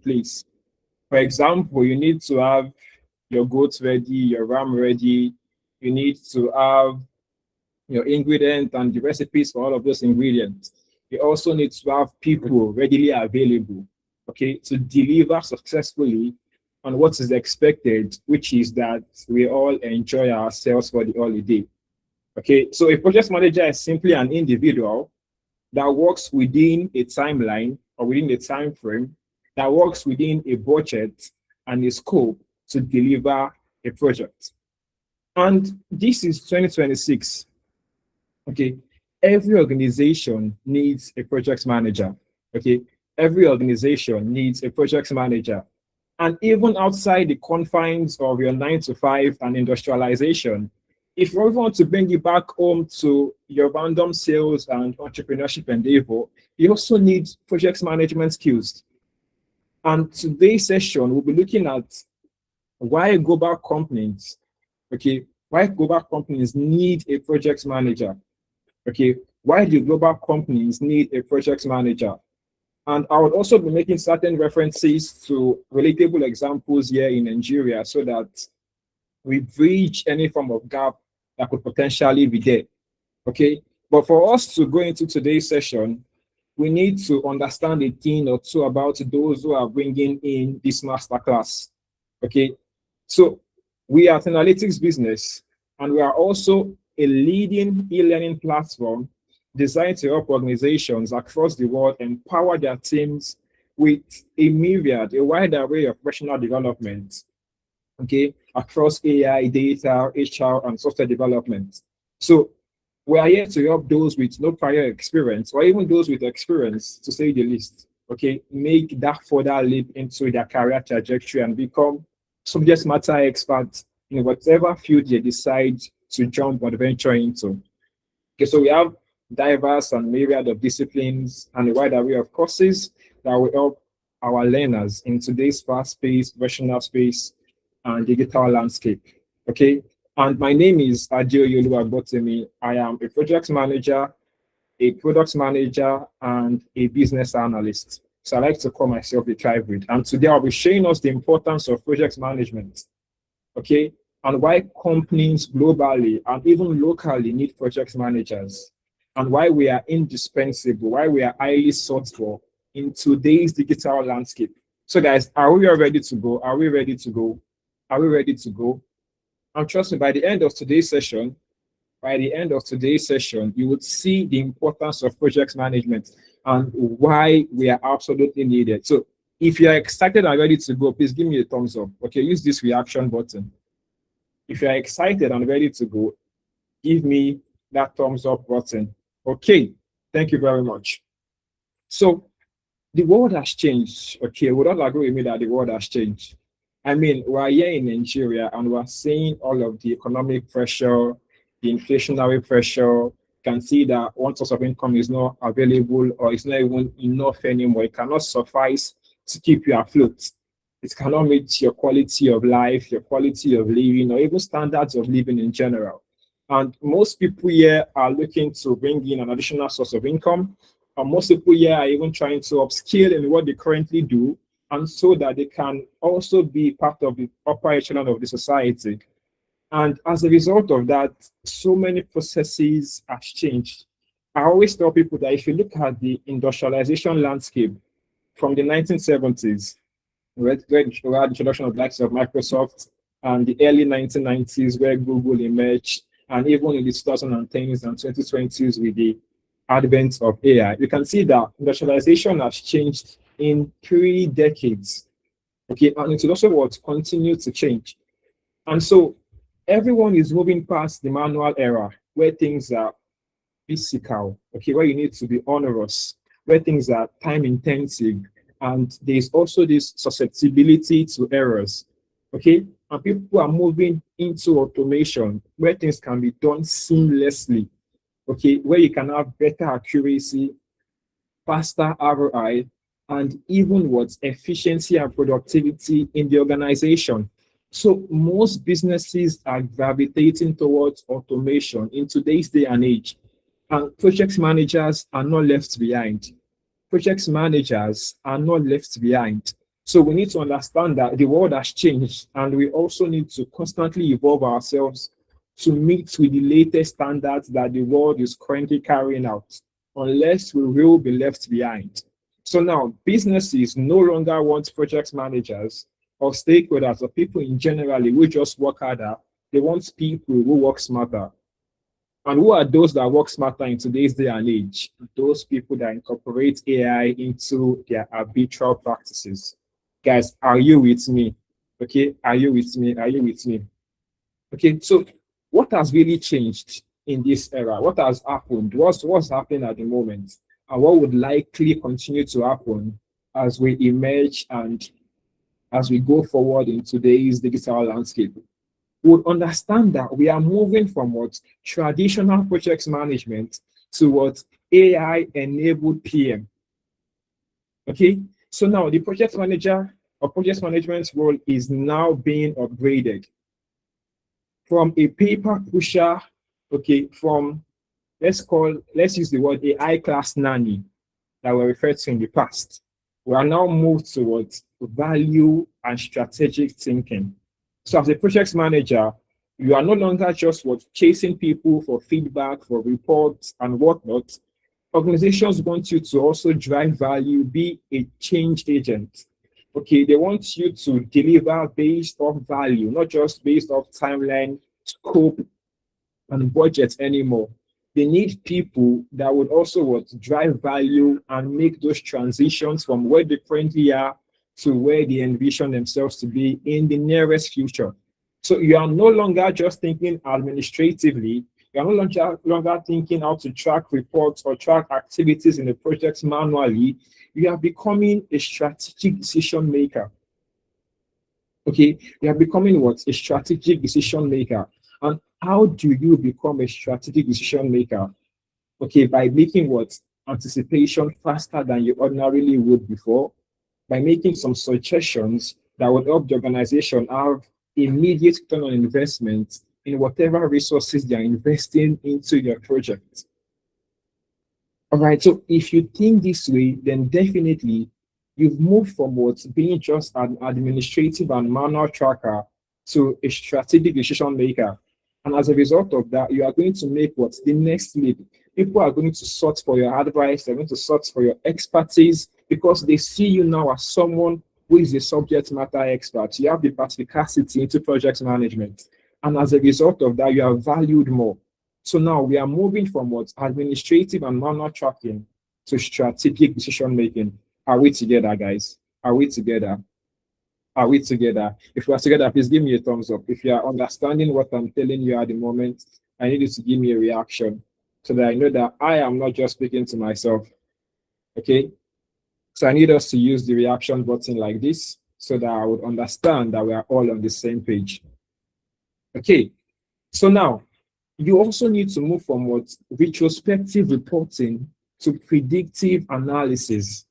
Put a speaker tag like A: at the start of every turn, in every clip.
A: place. For example, you need to have your goats ready, your ram ready. You need to have your ingredient and the recipes for all of those ingredients. You also need to have people readily available, okay, to deliver successfully on what is expected, which is that we all enjoy ourselves for the holiday. Okay, so a project manager is simply an individual that works within a timeline or within a time frame, that works within a budget and a scope to deliver a project. And this is 2026. Okay, every organization needs a project manager. Okay, every organization needs a project manager. And even outside the confines of your 9 to 5 and industrialization, if you want to bring it back home to your random sales and entrepreneurship endeavor, you also need project management skills. And today's session, we'll be looking at why global companies, okay, why global companies need a project manager. Okay, why do global companies need a project manager? And I would also be making certain references to relatable examples here in Nigeria so that we bridge any form of gap that could potentially be there. Okay, but for us to go into today's session, we need to understand a thing or two about those who are bringing in this masterclass. Okay, so we are an analytics business, and we are also a leading e-learning platform designed to help organizations across the world empower their teams with a wide array of professional development, okay, across AI, data, HR, and software development. So we are here to help those with no prior experience, or even those with experience, to say the least, okay, make that further leap into their career trajectory and become subject matter experts in whatever field they decide to jump or venture into. Okay, so we have diverse and myriad of disciplines and a wide array of courses that will help our learners in today's fast-paced professional space and digital landscape. Okay, and my name is Adeoyolu Agbotemi. I am a project manager, a product manager, and a business analyst. So I like to call myself a tribrid. And today I'll be showing us the importance of project management. Okay, and why companies globally and even locally need project managers, and why we are indispensable, why we are highly sought for in today's digital landscape. So guys, are we all ready to go? Are we ready to go? Are we ready to go? And trust me, by the end of today's session, you would see the importance of project management and why we are absolutely needed. So if you are excited and ready to go, please give me a thumbs up. Okay, use this reaction button. If you are excited and ready to go, give me that thumbs up button. Okay, thank you very much. So the world has changed. Okay, would all agree with me that the world has changed? I mean, we're here in Nigeria and we're seeing all of the economic pressure, the inflationary pressure. You can see that one source of income is not available or it's not even enough anymore. It cannot suffice to keep you afloat. It cannot meet your quality of life, your quality of living, or even standards of living in general. And most people here are looking to bring in an additional source of income. And most people here are even trying to upskill in what they currently do, and so that they can also be part of the upper echelon of the society. And as a result of that, so many processes have changed. I always tell people that if you look at the industrialization landscape from the 1970s, where the introduction of the likes of Microsoft, and the early 1990s where Google emerged, and even in the 2010s and 2020s with the advent of AI, you can see that industrialization has changed in 3 decades. Okay, and it will also what continue to change. And so everyone is moving past the manual era where things are physical, okay, where you need to be onerous, where things are time intensive, and there's also this susceptibility to errors. Okay, and people are moving into automation where things can be done seamlessly. Okay, where you can have better accuracy, faster ROI, and even what efficiency and productivity in the organization. So most businesses are gravitating towards automation in today's day and age, and project managers are not left behind. Project managers are not left behind. So we need to understand that the world has changed, and we also need to constantly evolve ourselves to meet with the latest standards that the world is currently carrying out, unless we will be left behind. So now businesses no longer want project managers or stakeholders or people in general who just work harder. They want people who work smarter. And who are those that work smarter in today's day and age? Those people that incorporate AI into their habitual practices. Guys, are you with me? Okay, are you with me? Are you with me? Okay, so what has really changed in this era? What has happened? What's happening at the moment? And what would likely continue to happen as we emerge and as we go forward in today's digital landscape? Would understand that we are moving from what traditional project management to what AI enabled PM. Okay, so now the project manager or project management role is now being upgraded from a paper pusher, okay, from let's use the word a high class nanny that were referred to in the past. We are now moved towards value and strategic thinking. So as a project manager, you are no longer just what chasing people for feedback, for reports and whatnot. Organizations want you to also drive value, be a change agent. Okay, they want you to deliver based off value, not just based off timeline, scope, and budget anymore. They need people that would also what drive value and make those transitions from where they currently are to where they envision themselves to be in the nearest future. So you are no longer just thinking administratively, you are no longer thinking how to track reports or track activities in the projects manually. You are becoming a strategic decision maker. Okay, you are becoming what? A strategic decision maker. And how do you become a strategic decision maker? Okay, by making what? Anticipation faster than you ordinarily would before, by making some suggestions that would help the organization have immediate return on investment in whatever resources they are investing into your project. All right, so if you think this way, then definitely you've moved from what's being just an administrative and manual tracker to a strategic decision maker. And as a result of that, you are going to make what's the next leap. People are going to search for your advice, they're going to search for your expertise because they see you now as someone who is a subject matter expert. You have the perspicacity into project management. And as a result of that, you are valued more. So now we are moving from what administrative and manual tracking to strategic decision making. Are we together, guys? Are we together? Are we together? If we are together, please give me a thumbs up. If you are understanding what I'm telling you at the moment, I need you to give me a reaction so that I know that I am not just speaking to myself. Okay? So I need us to use the reaction button like this so that I would understand that we are all on the same page. Okay. So now you also need to move from what retrospective reporting to predictive analysis.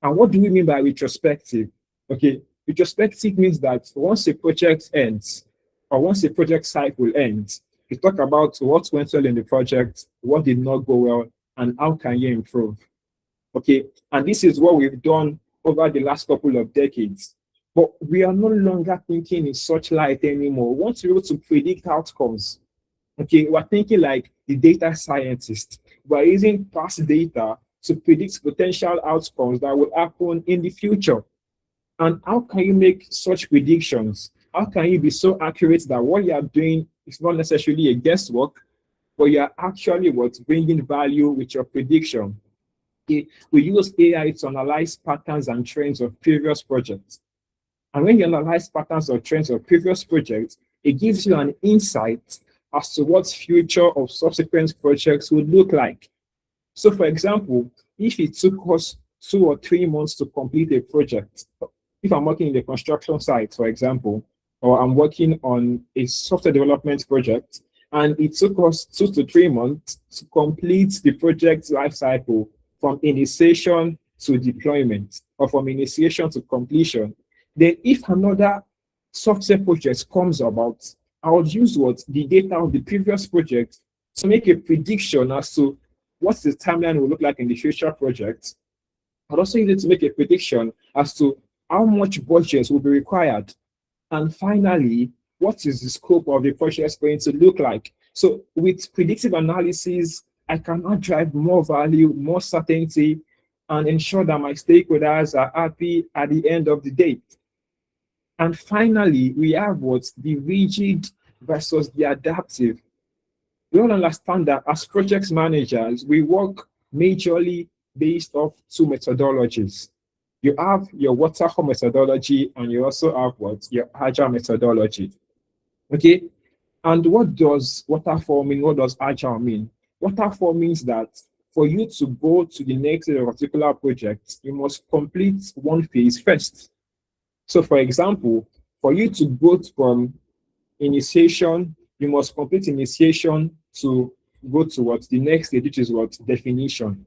A: And what do we mean by retrospective? Okay, retrospective means that once a project ends or once a project cycle ends, you talk about what went well in the project, what did not go well, and how can you improve. Okay, and this is what we've done over the last couple of decades. But we are no longer thinking in such light anymore. We want to be able to predict outcomes. Okay, we're thinking like the data scientist. We're using past data to predict potential outcomes that will happen in the future. And how can you make such predictions? How can you be so accurate that what you are doing is not necessarily a guesswork, but you are actually what's bringing value with your prediction? Okay, we use AI to analyze patterns and trends of previous projects. And when you analyze patterns or trends of previous projects, it gives you an insight as to what future of subsequent projects would look like. So for example, if it took us 2 or 3 months to complete a project, if I'm working in the construction site, for example, or I'm working on a software development project, and it took us 2 to 3 months to complete the project lifecycle from initiation to deployment, or from initiation to completion, then if another software project comes about, I would use what the data of the previous project to make a prediction as to what the timeline will look like in the future project. I'd also use it to make a prediction as to how much budget will be required, and finally, what is the scope of the project going to look like? So with predictive analysis, I can now drive more value, more certainty, and ensure that my stakeholders are happy at the end of the day. And finally, we have what? The rigid versus the adaptive. We all understand that as project managers, we work majorly based off two methodologies. You have your waterfall methodology, and you also have what? Your agile methodology. Okay. And what does waterfall mean? What does agile mean? Waterfall means that for you to go to the next particular project, you must complete one phase first. So, for example, for you to go from initiation, you must complete initiation to go to what the next stage, which is what definition.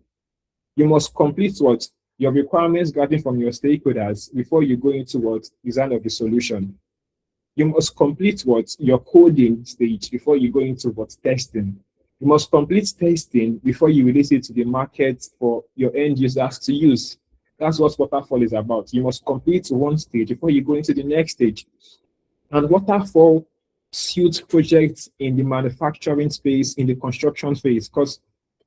A: You must complete what your requirements gathering from your stakeholders before you go into what design of the solution. You must complete what your coding stage before you go into what testing. You must complete testing before you release it to the market for your end users to use. That's what waterfall is about. You must complete one stage before you go into the next stage. And waterfall suits projects in the manufacturing space, in the construction phase, because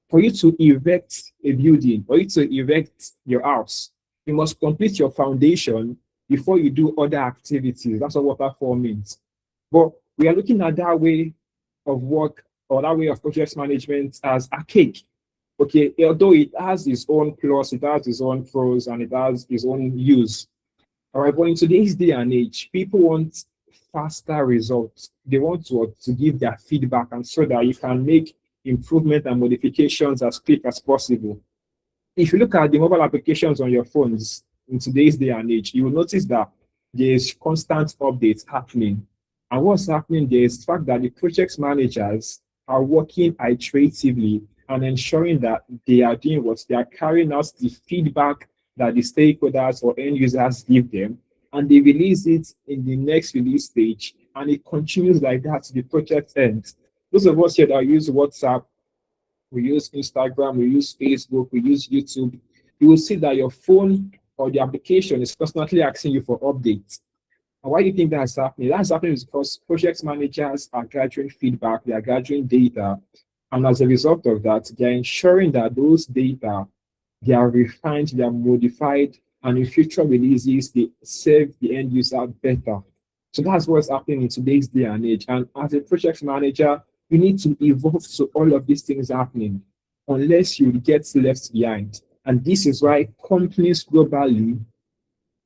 A: for you to erect a building, for you to erect your house, you must complete your foundation before you do other activities. That's what waterfall means. But we are looking at that way of work or that way of project management as archaic. Okay, although it has its own plus, it has its own pros, and it has its own use. All right, but in today's day and age, people want faster results. They want to give their feedback, and so that you can make improvement and modifications as quick as possible. If you look at the mobile applications on your phones in today's day and age, you will notice that there's constant updates happening. And what's happening there is the fact that the project managers are working iteratively and ensuring that they are doing what they are carrying out the feedback that the stakeholders or end users give them, and they release it in the next release stage, and it continues like that to the project end. Those of us here that use WhatsApp, we use Instagram, we use Facebook, we use YouTube, you will see that your phone or the application is constantly asking you for updates. And why do you think that's happening? That's happening because project managers are gathering feedback, they are gathering data, and as a result of that, they're ensuring that those data, they are refined, they are modified, and in future releases, they serve the end user better. So that's what's happening in today's day and age. And as a project manager, you need to evolve to all of these things happening, unless you get left behind. And this is why companies globally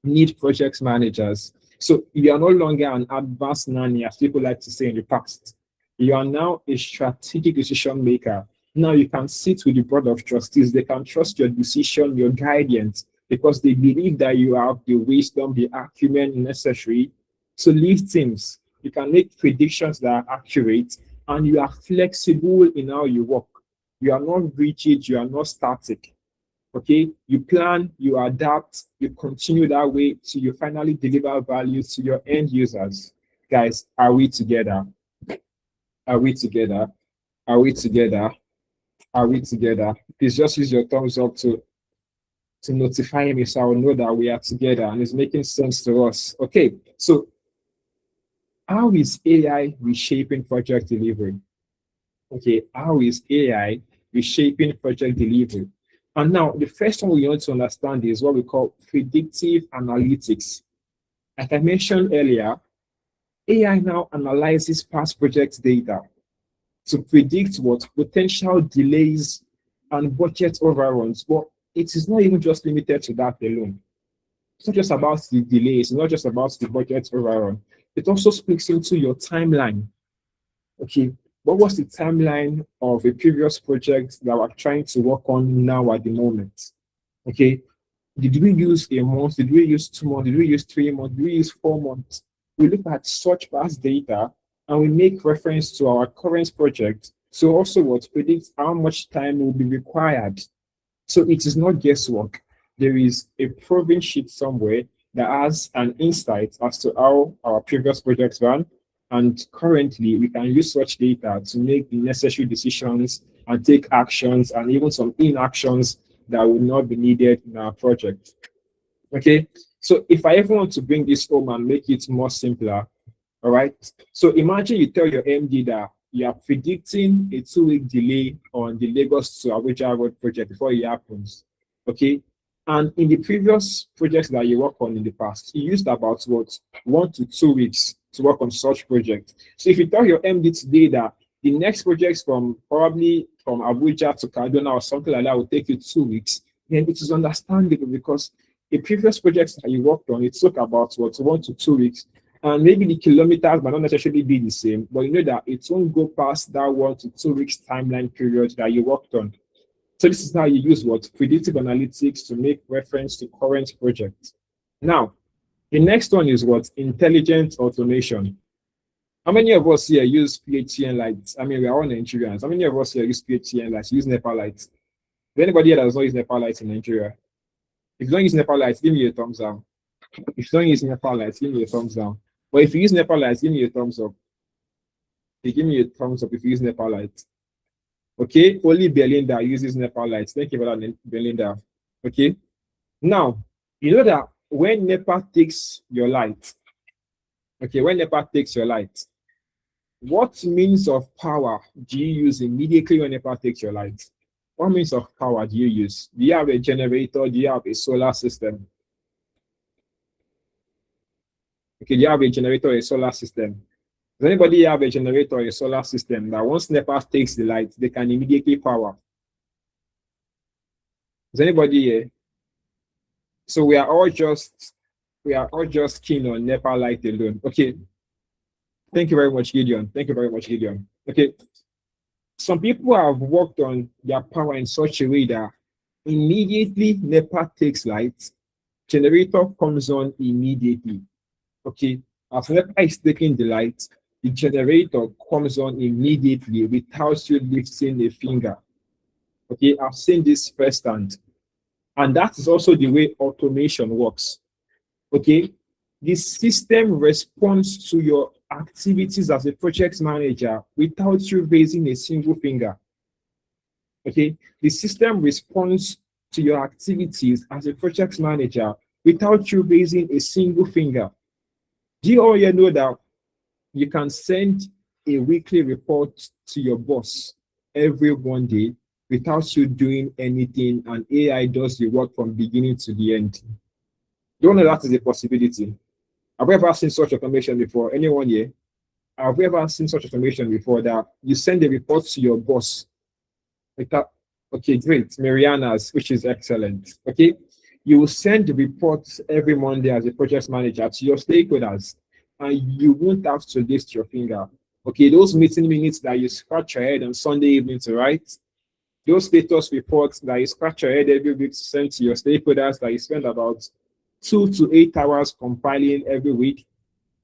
A: need project managers. So you are no longer an advanced nanny, as people like to say in the past. You are now a strategic decision maker. Now you can sit with the board of trustees. They can trust your decision, your guidance, because they believe that you have the wisdom, the acumen necessary to lead teams. You can make predictions that are accurate, and you are flexible in how you work. You are not rigid, you are not static. Okay, you plan, you adapt, you continue that way till you finally deliver value to your end users. Guys, are we together? Are we together? Are we together? Are we together? Please just use your thumbs up to notify me so I'll know that we are together and it's making sense to us. Okay, so how is AI reshaping project delivery? Okay, how is AI reshaping project delivery? And now the first one we want to understand is what we call predictive analytics. Like I mentioned earlier, AI now analyzes past project data to predict what potential delays and budget overruns. But it is not even just limited to that alone. It's not just about the delays, it's not just about the budget overrun. It also speaks into your timeline. Okay, what was the timeline of a previous project that we're trying to work on now at the moment? Okay, did we use a month? Did we use 2 months? Did we use 3 months? Did we use 4 months? We look at such past data and we make reference to our current project. So also what predicts how much time will be required. So it is not guesswork. There is a proven sheet somewhere that has an insight as to how our previous projects ran. And currently, we can use such data to make the necessary decisions and take actions and even some inactions that will not be needed in our project. Okay, So if I ever want to bring this home and make it more simpler, all right. So imagine you tell your MD that you are predicting a 2 week delay on the Lagos to Abuja road project before it happens. Okay. And in the previous projects that you worked on in the past, you used about what 1 to 2 weeks to work on such project. So if you tell your MD today that the next projects from probably from Abuja to Kaduna or something like that will take you 2 weeks, then it is understandable because the previous projects that you worked on, it took about what 1 to 2 weeks. And maybe the kilometers might not necessarily be the same, but you know that it won't go past that 1 to 2 weeks timeline period that you worked on. So this is how you use what predictive analytics to make reference to current projects. Now, the next one is what intelligent automation. How many of us here use PHCN lights? I mean, we are all Nigerians. How many of us here use PHCN lights? Use NEPA lights? Is there anybody here that does not use NEPA lights in Nigeria? If you don't use NEPA lights, give me a thumbs down. If you don't use NEPA lights, give me a thumbs down. But if you use NEPA lights, give me a thumbs up. Okay, give me a thumbs up if you use NEPA lights. Okay, only Belinda uses NEPA lights. Thank you for that, Belinda. Okay, now you know that when NEPA takes your light, okay, when NEPA takes your light, what means of power do you use immediately when NEPA takes your light? What means of power do you use? Do you have a generator? Do you have a solar system? Okay, do you have a generator or a solar system? Does anybody have a generator or a solar system that once NEPA takes the light, they can immediately power? Is anybody here? So we are all just keen on NEPA light alone. Okay. Thank you very much, Gideon. Thank you very much, Gideon. Okay. Some people have worked on their power in such a way that immediately NEPA takes light, generator comes on immediately. Okay. As NEPA is taking the light, the generator comes on immediately without you lifting a finger. Okay, I've seen this firsthand. And that is also the way automation works. Okay, the system responds to your activities as a project manager without you raising a single finger. Okay, the system responds to your activities as a project manager without you raising a single finger. Do you already know that you can send a weekly report to your boss every Monday without you doing anything, and AI does the work from beginning to the end? Don't know that is a possibility. Have we ever seen such automation before? Anyone here? Have we ever seen such automation before that you send a report to your boss without? Okay, great. Mariana's, which is excellent. Okay, you will send reports every Monday as a project manager to your stakeholders, and you won't have to lift your finger. Okay, those meeting minutes that you scratch your head on Sunday evening to write, those status reports that you scratch your head every week to send to your stakeholders that you spend about 2 to 8 hours compiling every week,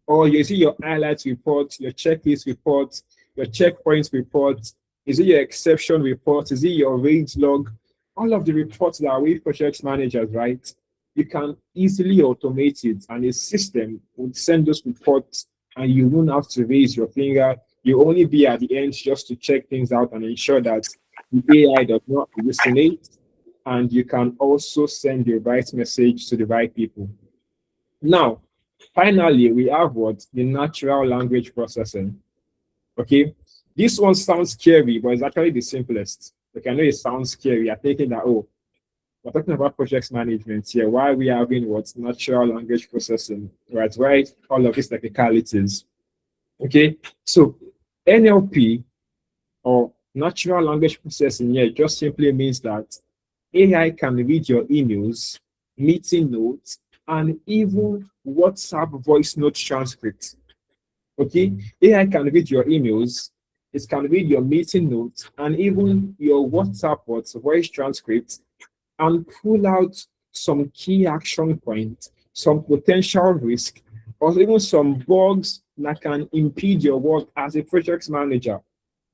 A: or you see your highlights report, your checklist report, your checkpoints report, is it your exception report, is it your rage log, all of the reports that are with project managers, right? You can easily automate it, and a system would send those reports, and you won't have to raise your finger. You only be at the end just to check things out and ensure that the AI does not hallucinate, and you can also send the right message to the right people. Now, finally, we have what? The natural language processing. Okay, this one sounds scary, but it's actually the simplest. Like, I know it sounds scary. You're thinking that, oh, we're talking about project management here. Why are we having what? Natural language processing, right? Right? All of these technicalities. Okay, so NLP, or natural language processing, here just simply means that AI can read your emails, meeting notes, and even WhatsApp voice note transcripts. Okay, AI can read your emails, it can read your meeting notes, and even your WhatsApp voice transcripts, and pull out some key action points, some potential risk, or even some bugs that can impede your work as a project manager.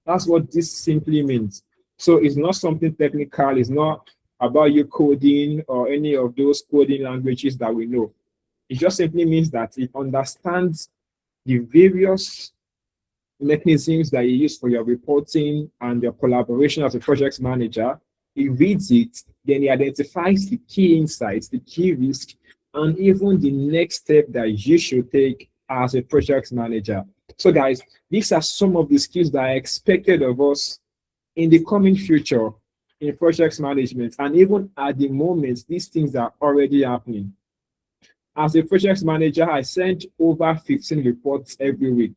A: That's what this simply means. So it's not something technical, it's not about you coding or any of those coding languages that we know. It just simply means that it understands the various mechanisms that you use for your reporting and your collaboration as a project manager. It reads it, then it identifies the key insights, the key risk, and even the next step that you should take as a project manager. So, guys, these are some of the skills that are expected of us in the coming future in project management. And even at the moment, these things are already happening. As a project manager, I send over 15 reports every week.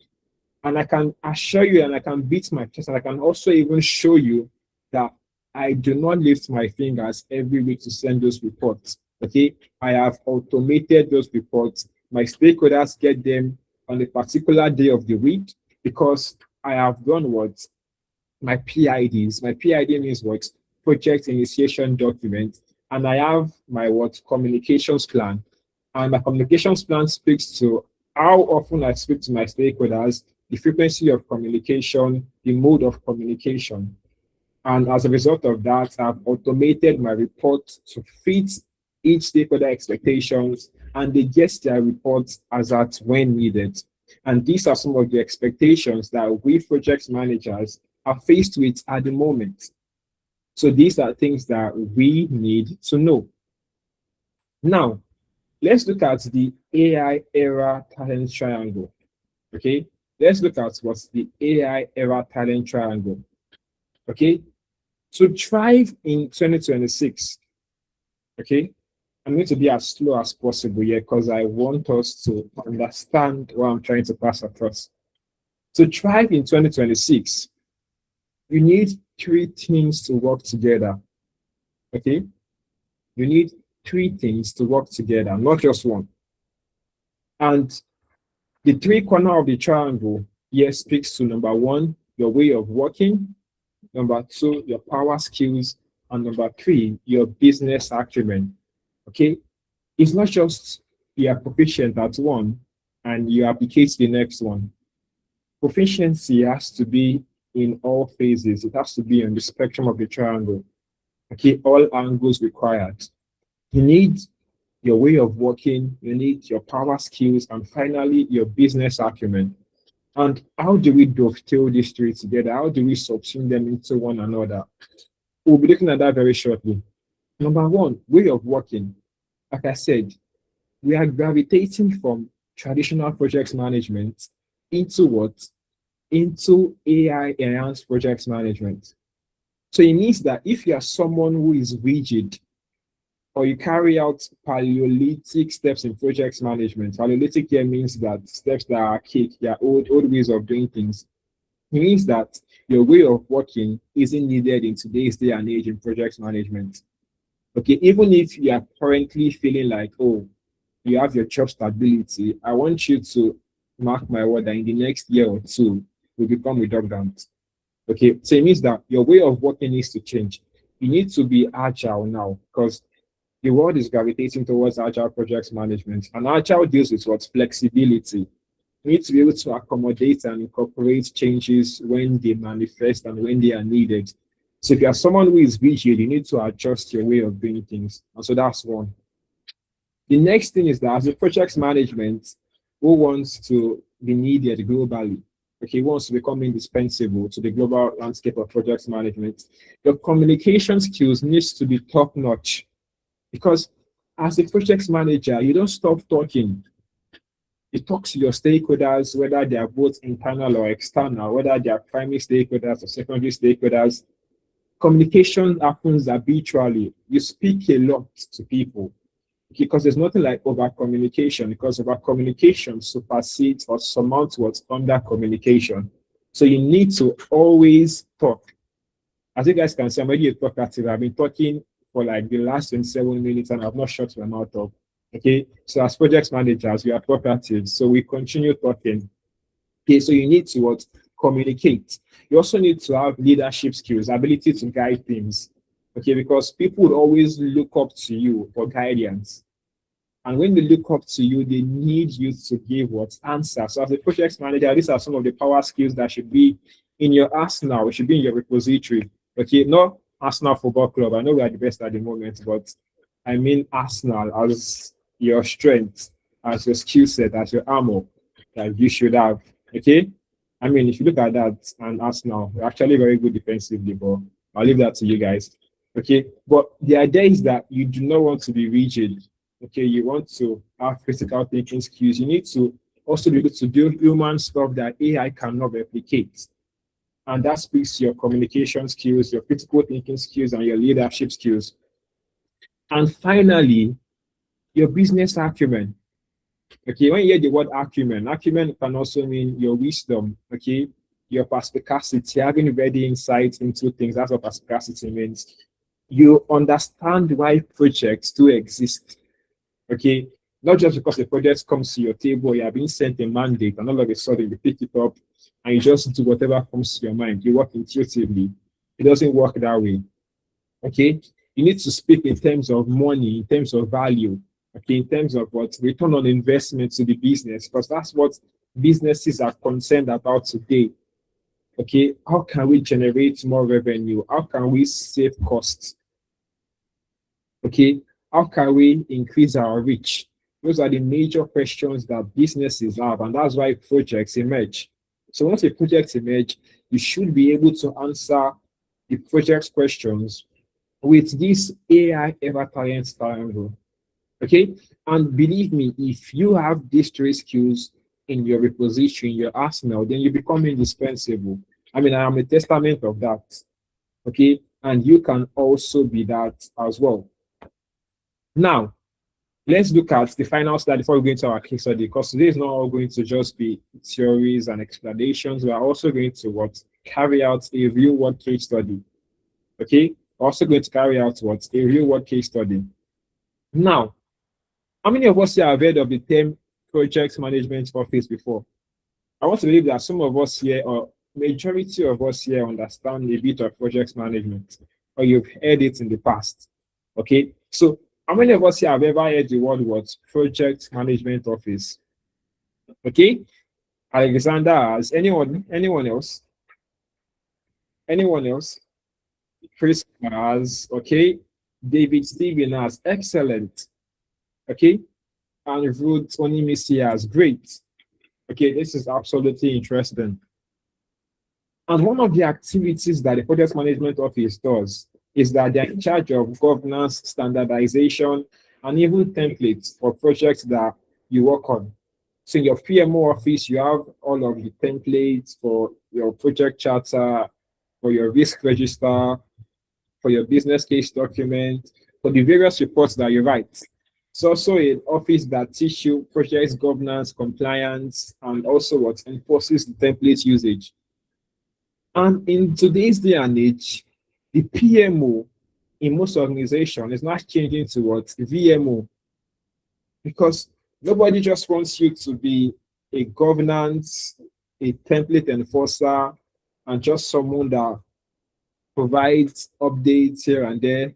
A: And I can assure you and I can beat my chest and I can also even show you that I do not lift my fingers every week to send those reports. Okay. I have automated those reports. My stakeholders get them on a particular day of the week because I have done what? My PIDs. My PID means what? Project initiation document. And I have my what? Communications plan. And my communications plan speaks to how often I speak to my stakeholders, the frequency of communication, the mode of communication. And as a result of that, I've automated my report to fit each stakeholder expectations, and they get their reports as at when needed. And these are some of the expectations that we project managers are faced with at the moment. So these are things that we need to know. Now, let's look at the AI era talent triangle. Okay, let's look at what's the AI era talent triangle. Okay, to thrive in 2026. Okay, I'm going to be as slow as possible here because I want us to understand what I'm trying to pass across. To thrive in 2026, you need three things to work together. Okay, you need three things to work together, not just one. And the three corner of the triangle here speaks to number one, your way of working, number two, your power skills, and number three, your business acumen. Okay, it's not just you are proficient at one and you applicate the next one. Proficiency has to be in all phases. It has to be on the spectrum of the triangle. Okay, all angles required. You need your way of working, you need your power skills, and finally, your business acumen. And how do we dovetail these three together? How do we subsume them into one another? We'll be looking at that very shortly. Number one, way of working. Like I said, we are gravitating from traditional project management into what? Into AI enhanced project management. So it means that if you are someone who is rigid or you carry out Paleolithic steps in project management, Paleolithic here means that steps that are archaic, they are old ways of doing things. It means that your way of working isn't needed in today's day and age in project management. Okay, even if you are currently feeling like, oh, you have your job stability, I want you to mark my word that in the next year or two, will become redundant. Okay, so it means that your way of working needs to change. You need to be agile now because the world is gravitating towards agile project management, and agile deals with what? Flexibility. You need to be able to accommodate and incorporate changes when they manifest and when they are needed. So if you are someone who is rigid, you need to adjust your way of doing things. And so that's one. The next thing is that as a project management who wants to be needed globally, okay, wants to become indispensable to the global landscape of project management, your communication skills needs to be top notch because as a project manager, you don't stop talking. You talk to your stakeholders, whether they are both internal or external, whether they are primary stakeholders or secondary stakeholders. Communication happens habitually. You speak a lot to people because there's nothing like over communication because over communication supersedes or surmounts what's under communication. So you need to always talk. As you guys can see, I'm already a talkative. I've been talking for like the last 27 minutes and I've not shut my mouth up. Okay, so as project managers, we are talkative, so we continue talking. Okay, so you need to what? Communicate. You also need to have leadership skills, ability to guide things. Okay, because people would always look up to you for guidance. And when they look up to you, they need you to give what? Answers. So as a project manager, these are some of the power skills that should be in your arsenal, it should be in your repository. Okay, not Arsenal Football Club. I know we are the best at the moment, but I mean Arsenal as your strength, as your skill set, as your armor that you should have. Okay? I mean, if you look at that and Arsenal, we're actually very good defensively, but I'll leave that to you guys. Okay? But the idea is that you do not want to be rigid. Okay, you want to have critical thinking skills. You need to also be able to do human stuff that AI cannot replicate. And that speaks to your communication skills, your critical thinking skills, and your leadership skills. And finally, your business acumen. Okay, when you hear the word acumen, acumen can also mean your wisdom, okay, your perspicacity, having ready insight into things. That's what perspicacity means. You understand why projects do exist, okay? Not just because the project comes to your table, you are being sent a mandate, and all of a sudden you pick it up and you just do whatever comes to your mind. You work intuitively. It doesn't work that way, okay? You need to speak in terms of money, in terms of value, okay, in terms of what return on investment to the business, because that's what businesses are concerned about today. Okay, how can we generate more revenue? How can we save costs? Okay, how can we increase our reach? Those are the major questions that businesses have, and that's why projects emerge. So once a project emerge, you should be able to answer the project's questions with this AI ever talent triangle. Okay. And believe me, if you have these three skills in your reposition, your arsenal, then you become indispensable. I mean, I am a testament of that. Okay. And you can also be that as well. Now, let's look at the final study before we go into our case study, because today is not all going to just be theories and explanations. We are also going to what carry out a real world case study. Okay. We're also going to carry out what a real world case study. Now, how many of us here have heard of the term project management office before? I want to believe that some of us here, or majority of us here, understand a bit of project management, or you've heard it in the past. Okay, so how many of us here have ever heard the word what project management office? Okay, Alexander has. Anyone else? Anyone else? Chris has. Okay, David Steven has. Excellent. Okay, and Ruth Onimisi has. Great. Okay, this is absolutely interesting. And one of the activities that the project management office does is that they're in charge of governance, standardization, and even templates for projects that you work on. So in your PMO office, you have all of the templates for your project charter, for your risk register, for your business case document, for the various reports that you write. It's also an office that teaches you project governance, compliance, and also what enforces the template usage. And in today's day and age, the PMO in most organizations is not changing to what VMO, because nobody just wants you to be a governance, a template enforcer, and just someone that provides updates here and there.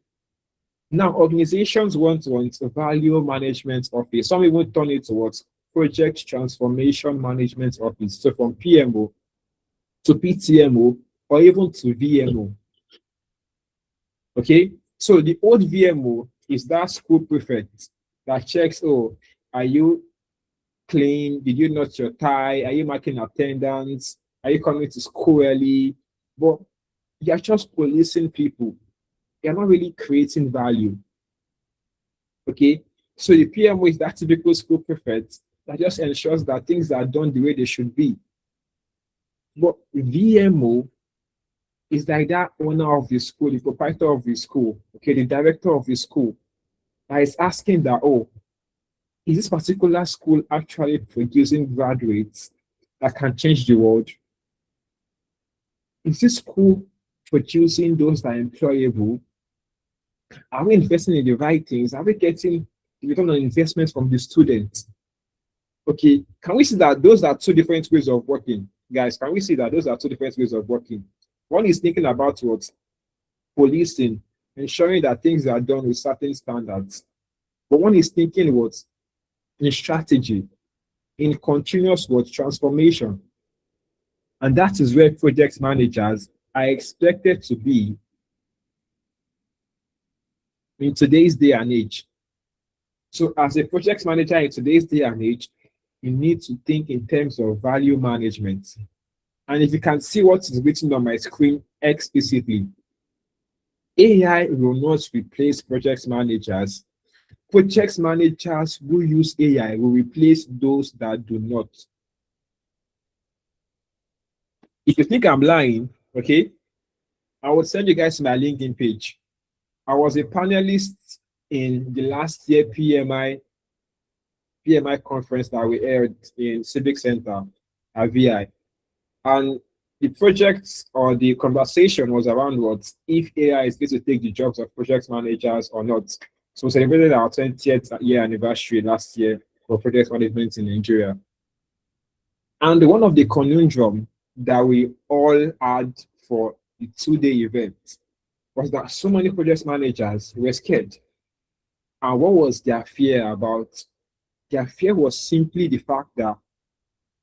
A: Now, organizations want a value management office. Some even turn it towards project transformation management office. So from PMO to PTMO or even to VMO. Okay, so the old VMO is that school prefect that checks, oh, are you clean? Did you knot your tie? Are you marking attendance? Are you coming to school early? But you're just policing people. You're not really creating value. Okay, so the PMO is that typical school prefect that just ensures that things are done the way they should be. But VMO is like that owner of the school, the proprietor of the school, okay, the director of the school, that is asking that, oh, is this particular school actually producing graduates that can change the world? Is this school producing those that are employable? Are we investing in the right things? Are we getting the return on investment from the students? Okay, can we see that those are two different ways of working? Guys, can we see that those are two different ways of working? One is thinking about what? Policing, ensuring that things are done with certain standards. But one is thinking what? In strategy, in continuous what? Transformation. And that is where project managers are expected to be in today's day and age. So as a project manager in today's day and age, you need to think in terms of value management. And if you can see what is written on my screen explicitly, AI will not replace project managers, Project managers who use AI will replace those that do not. If you think I'm lying, okay, I will send you guys my LinkedIn page. I was a panelist in the last year PMI conference that we held in Civic Center at VI. And the project or the conversation was around what if AI is going to take the jobs of project managers or not. So we celebrated our 20th year anniversary last year for project management in Nigeria. And one of the conundrum that we all had for the 2-day event was that so many project managers were scared. And what was their fear about? Their fear was simply the fact that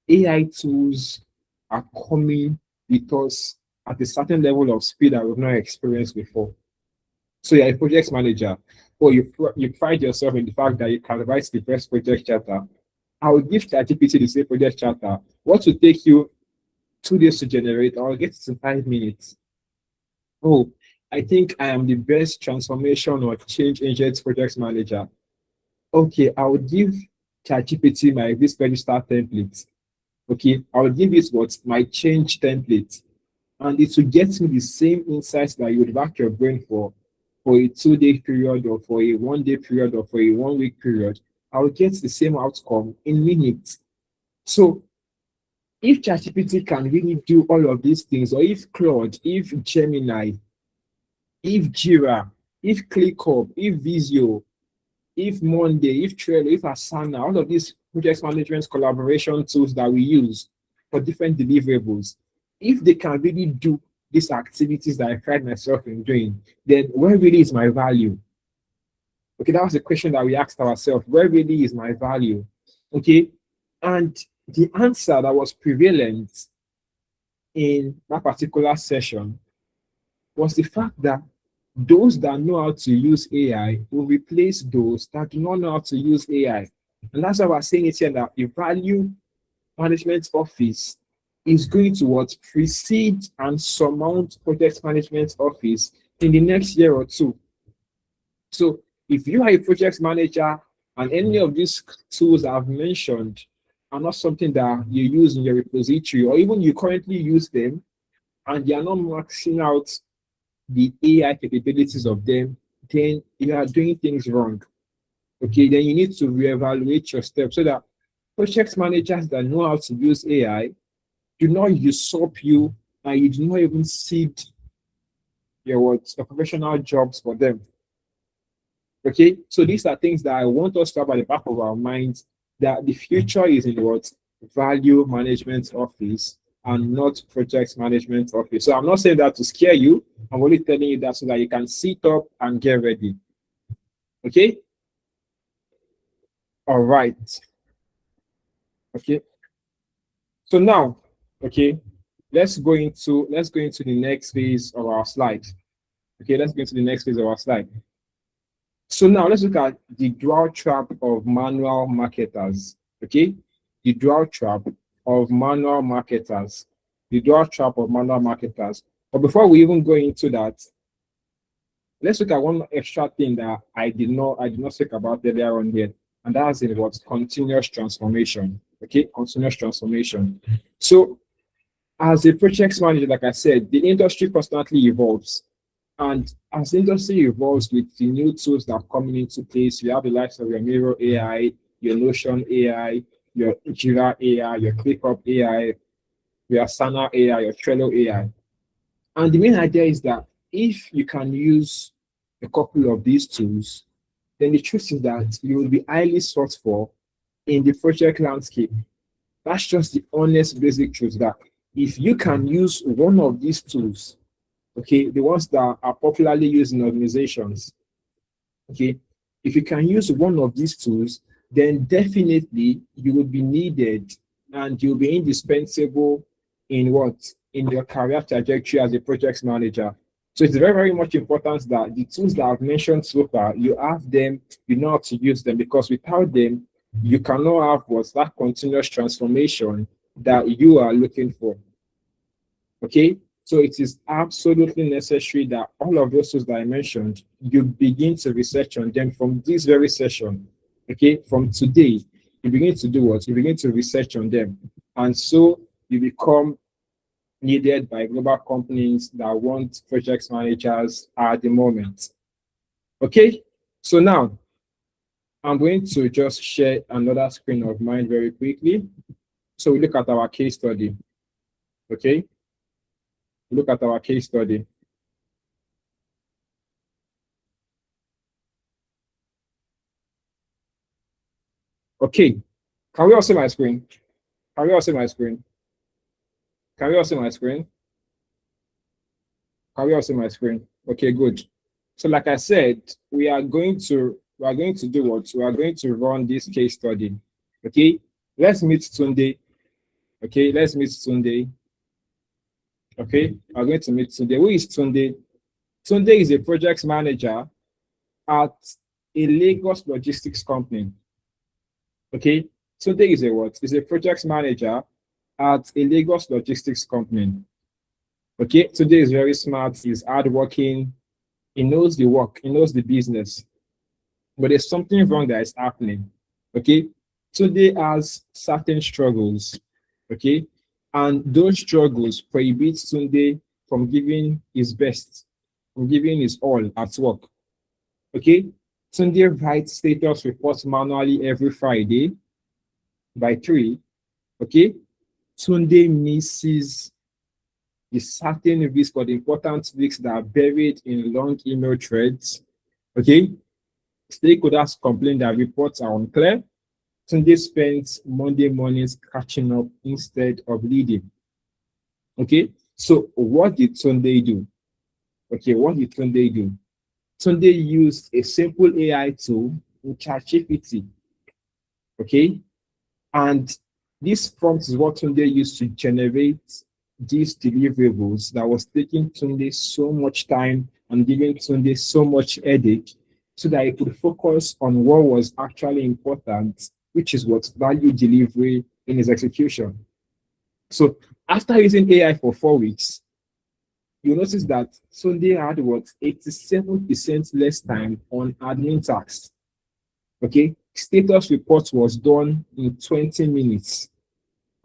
A: AI tools are coming with us at a certain level of speed that we've not experienced before. So you're a project manager, or you pride yourself in the fact that you can write the best project charter. I will give ChatGPT the same project charter. What will take you 2 days to generate, I'll get it in 5 minutes. Oh, I think I am the best transformation or change agent project manager. Okay, I will give ChatGPT my this register template. Okay, I will give it what my change template, and it will get me the same insights that you would back your brain for a 2-day period or for a 1-day period or for a 1 week period. I will get the same outcome in minutes. So if ChatGPT can really do all of these things, or if Claude, if Gemini, if Jira, if ClickUp, if Visio, if Monday, if Trello, if Asana, all of these project management collaboration tools that we use for different deliverables, if they can really do these activities that I pride myself in doing, then where really is my value? Okay, that was the question that we asked ourselves. Where really is my value? Okay, and the answer that was prevalent in that particular session was the fact that those that know how to use AI will replace those that do not know how to use AI. And that's why we're saying it here that the value management office is going to what precede and surmount project management office in the next year or two. So if you are a project manager and any of these tools I've mentioned are not something that you use in your repository, or even you currently use them and you are not maxing out the AI capabilities of them, then you are doing things wrong. Okay, then you need to reevaluate your steps so that project managers that know how to use AI do not usurp you and you do not even cede your professional jobs for them. Okay, so these are things that I want us to have at the back of our minds, that the future is in what value management office and not project management office. So I'm not saying that to scare you. I'm only telling you that so that you can sit up and get ready. Okay. All right. Okay. So now, okay, let's go into the next phase of our slide. Okay, let's go into the next phase of our slide. So now let's look at the dual trap of manual marketers. Okay, the dual trap of manual marketers. The dual trap of manual marketers. But before we even go into that, let's look at one extra thing that I did not speak about earlier on here, and that's in what continuous transformation. Okay, continuous transformation. So as a project manager, like I said, the industry constantly evolves. And as the industry evolves with the new tools that are coming into place, you have the likes of your Miro AI, your Notion AI, your Jira AI, your ClickUp AI, your Asana AI, your Trello AI. And the main idea is that if you can use a couple of these tools, then the truth is that you will be highly sought for in the project landscape. That's just the honest basic truth, that if you can use one of these tools, okay, the ones that are popularly used in organizations, okay, if you can use one of these tools, then definitely you will be needed and you'll be indispensable in what? In your career trajectory as a project manager. So it's very, very much important that the tools that I've mentioned so far, you have them, you know how to use them, because without them, you cannot have what's that continuous transformation that you are looking for. Okay. So it is absolutely necessary that all of those tools that I mentioned, you begin to research on them from this very session. Okay, from today, you begin to do what? You begin to research on them. And so you become needed by global companies that want project managers at the moment. Okay, so now I'm going to just share another screen of mine very quickly. So we look at our case study. Okay, look at our case study. Okay, can we all see my screen? Can we all see my screen? Can we all see my screen? Can we all see my screen? Okay, good. So like I said, we are going to do what? We are going to run this case study. Okay, let's meet Sunday. Okay, let's meet Sunday. Okay, I'm going to meet Sunday. Who is Sunday? Sunday is a project manager at a Lagos logistics company. Okay, Sunday is a what? Is a project manager at a Lagos logistics company. Okay, Sunday is very smart. He's hardworking. He knows the work. He knows the business. But there's something wrong that is happening. Okay, Sunday has certain struggles. Okay, and those struggles prohibit Sunday from giving his best, from giving his all at work. Okay, Sunday writes status reports manually every Friday by 3. Okay, Sunday misses the certain risk or the important risks that are buried in long email threads. Okay, stakeholders complain that reports are unclear. Sunday spends Monday mornings catching up instead of leading. Okay, so what did Sunday do? Okay, what did Sunday do? Sunday used a simple AI tool, ChatGPT. Okay, and this prompt is what Tunde used to generate these deliverables that was taking Tunde so much time and giving Tunde so much headache so that he could focus on what was actually important, which is what value delivery in his execution. So after using AI for 4 weeks, you notice that Sunday had what 87% less time on admin tasks. Okay, status report was done in 20 minutes.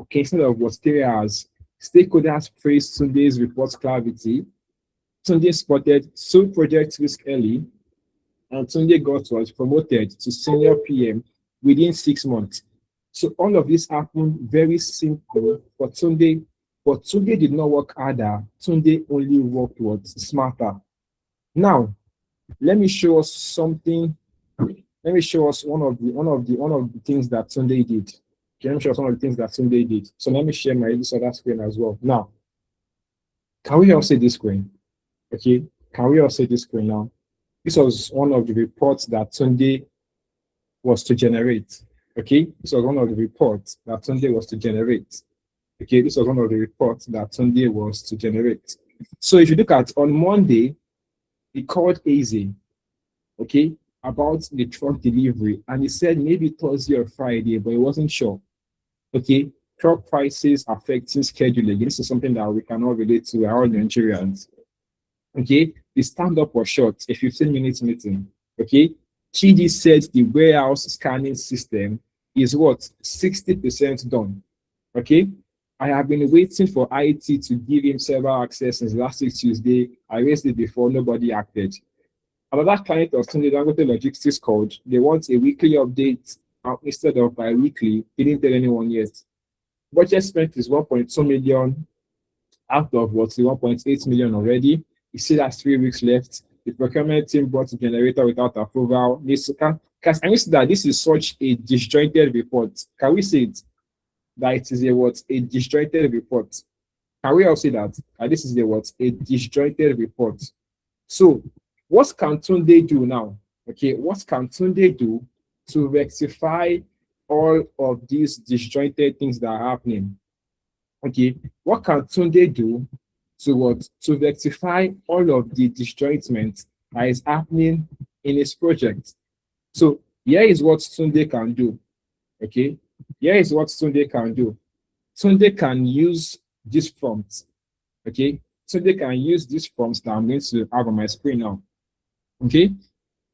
A: Okay, instead of what 3 hours. Stakeholders praised Sunday's report clarity. Sunday spotted sole project risk early, and Sunday was promoted to senior PM within 6 months. So all of this happened very simple for Sunday, but Sunday did not work harder. Sunday only worked what smarter. Now, let me show us something. Let me show us one of the things that Sunday did. Okay, let me show us one of the things that Sunday did. So let me share my this other screen as well. Now, can we all see this screen? Okay, can we all see this screen now? This was one of the reports that Sunday was to generate. Okay, this was one of the reports that Sunday was to generate. Okay, this was one of the reports that Sunday was to generate. So if you look at on Monday, he called Easy, okay, about the truck delivery, and he said maybe Thursday or Friday, but he wasn't sure. Okay, truck prices affecting scheduling. This is something that we cannot relate to our Nigerians. Okay, the stand-up was short, a 15-minute meeting. Okay, Chidi said the warehouse scanning system is what 60% done. Okay, I have been waiting for IT to give him server access since last week Tuesday. I raised it before, nobody acted. Another client of Sunday Dangote Logistics called. They want a weekly update instead of bi-weekly. He didn't tell anyone yet. Budget spent is 1.2 million out of what's the 1.8 million already. He still has 3 weeks left. The procurement team brought the generator without approval. Can we see that this is such a disjointed report? Can we see it? That it is a disjointed report. Can we all see that? This is a disjointed report. So what can Tunde do now? Okay, what can Tunde do to rectify all of these disjointed things that are happening? Okay, what can Tunde do to rectify all of the disjointment that is happening in his project? So here is what Tunde can do. Okay, here is what Tunde can do. Tunde can use this prompt. Okay, so they can use these prompts that I'm going to have on my screen now. Okay,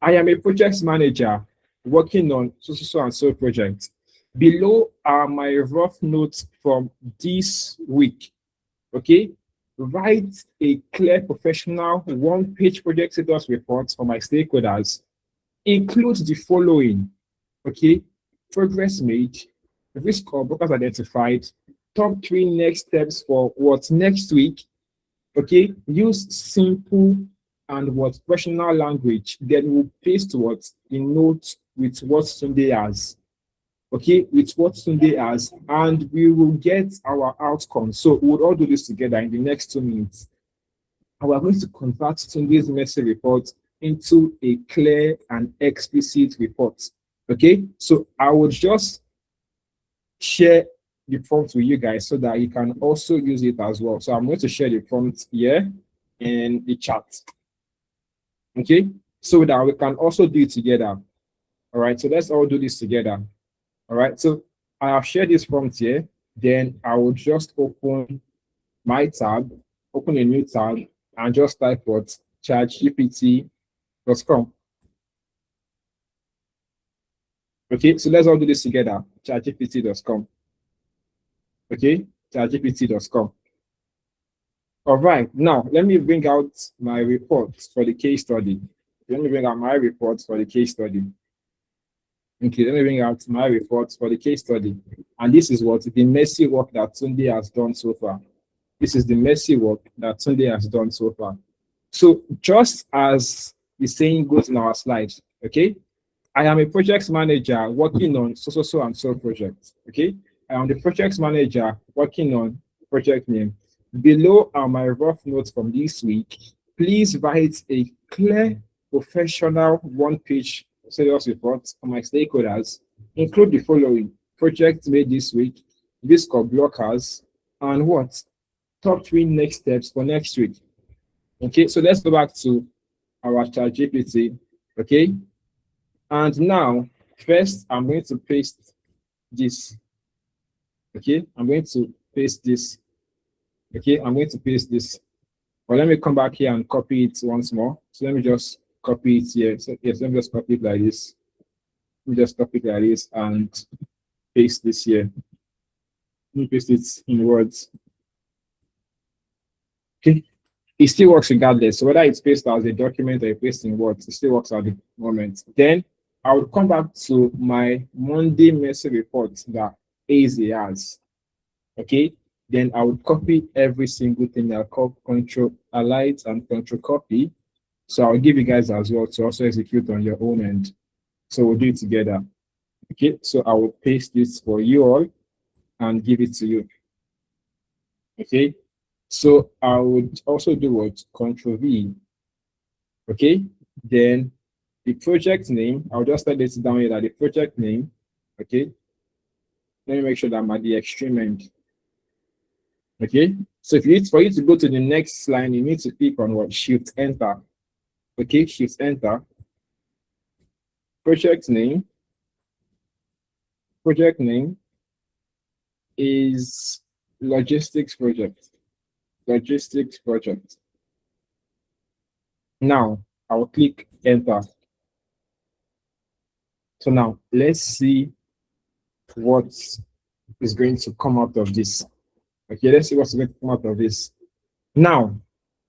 A: I am a project manager working on so and so project. Below are my rough notes from this week. Okay, write a clear professional one-page project status report for my stakeholders. Include the following. Okay, progress made, risk or blockers identified, top 3 next steps for what next week. Okay, use simple and what professional language. Then we'll paste what in notes with what Sunday has. Okay, with what Sunday has, and we will get our outcome. So we'll all do this together in the next 2 minutes. And we're going to convert Sunday's message report into a clear and explicit report. Okay, so I will just share the prompt with you guys so that you can also use it as well. So I'm going to share the prompt here in the chat. Okay, so that we can also do it together. All right, so let's all do this together. All right, so I have shared this prompt here. Then I will just open my tab, open a new tab, and just type what chatgpt.com. Okay, so let's all do this together. Chatgpt.com. Okay, chatgpt.com. All right, now let me bring out my report for the case study. Let me bring out my report for the case study. Okay, let me bring out my report for the case study. And this is what the messy work that Tunde has done so far. This is the messy work that Tunde has done so far. So just as the saying goes in our slides, okay, I am a project manager working on so and so project. Okay, I am the project manager working on project name. Below are my rough notes from this week. Please write a clear, professional one-page status report for my stakeholders. Include the following: project made this week, risk of blockers, and what? Top 3 next steps for next week. Okay, so let's go back to our ChatGPT. Okay, and now first I'm going to paste this. Okay, I'm going to paste this. Okay, I'm going to paste this. But let me come back here and copy it once more. So let me just copy it here. So yes, let me just copy it like this. Let me just copy it like this and paste this here. Let me paste it in words. Okay, it still works regardless. So whether it's pasted as a document or pasted in words, it still works at the moment. Then I will come back to my Monday message report that AZ has. Okay, then I would copy every single thing. I'll call Control Alt and Control Copy. So I'll give you guys as well to also execute on your own end. So we'll do it together. Okay, so I will paste this for you all and give it to you. Okay, so I would also do what? Control V. Okay, then the project name, I'll just type this down here that the project name. Okay, let me make sure that I'm at the extreme end. Okay, so for you to go to the next line, you need to click on what? Shift Enter. Okay, Shift Enter. Project name is logistics project. Logistics project. Now I will click Enter. So now let's see what is going to come out of this. Okay, let's see what's going to come out of this. Now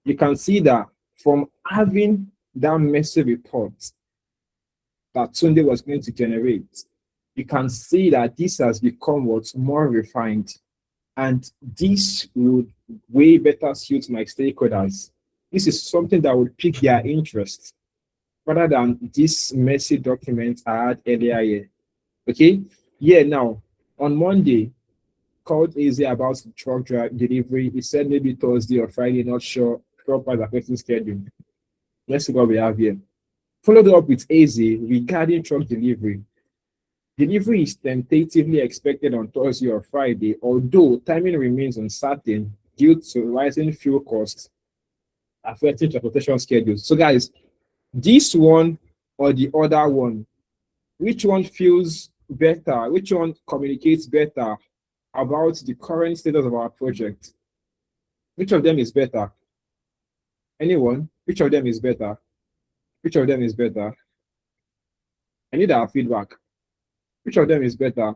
A: you can see that from having that message report that Tunde was going to generate, you can see that this has become what's more refined, and this would way better suit my stakeholders. This is something that would pique their interest rather than this messy document I had earlier here. Okay, yeah, now on Monday, called AZ about truck delivery. He said maybe Thursday or Friday, not sure. Proper affecting schedule. Let's see what we have here. Followed up with AZ regarding truck delivery. Delivery is tentatively expected on Thursday or Friday, although timing remains uncertain due to rising fuel costs affecting transportation schedules. So guys, this one or the other one, which one feels better? Which one communicates better about the current status of our project? Which of them is better? Anyone? Which of them is better? Which of them is better? I need our feedback. Which of them is better?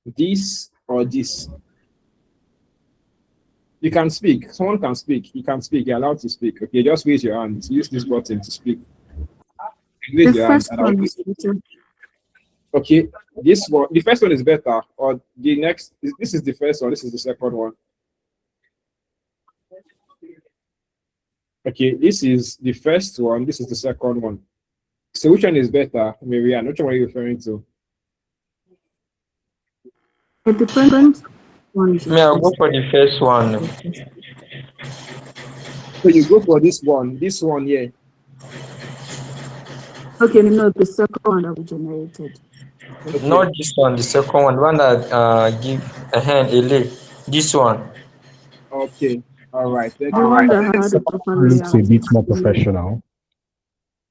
A: This or this? You can speak. Someone can speak. You can speak. You're allowed to speak. Okay, just raise your hand. Use this button to speak. Raise
B: The
A: your hand.
B: first one is better.
A: Okay, this one, the first one is better, or the next, this is the first one, this is the second one. Okay, this is the first one, this is the second one. So which one is better, Marianne? Which one are you referring to?
B: It depends on
C: Me, I'll go for the first one.
A: So you go for this one here.
B: Okay, no, the second one that we generated.
A: Okay.
C: Not this one, the second one, the one that give a hand a leg. This one.
A: Okay, all right, thank
B: The
A: you.
B: one that had a proper
D: Looks a
B: layout.
D: bit more professional.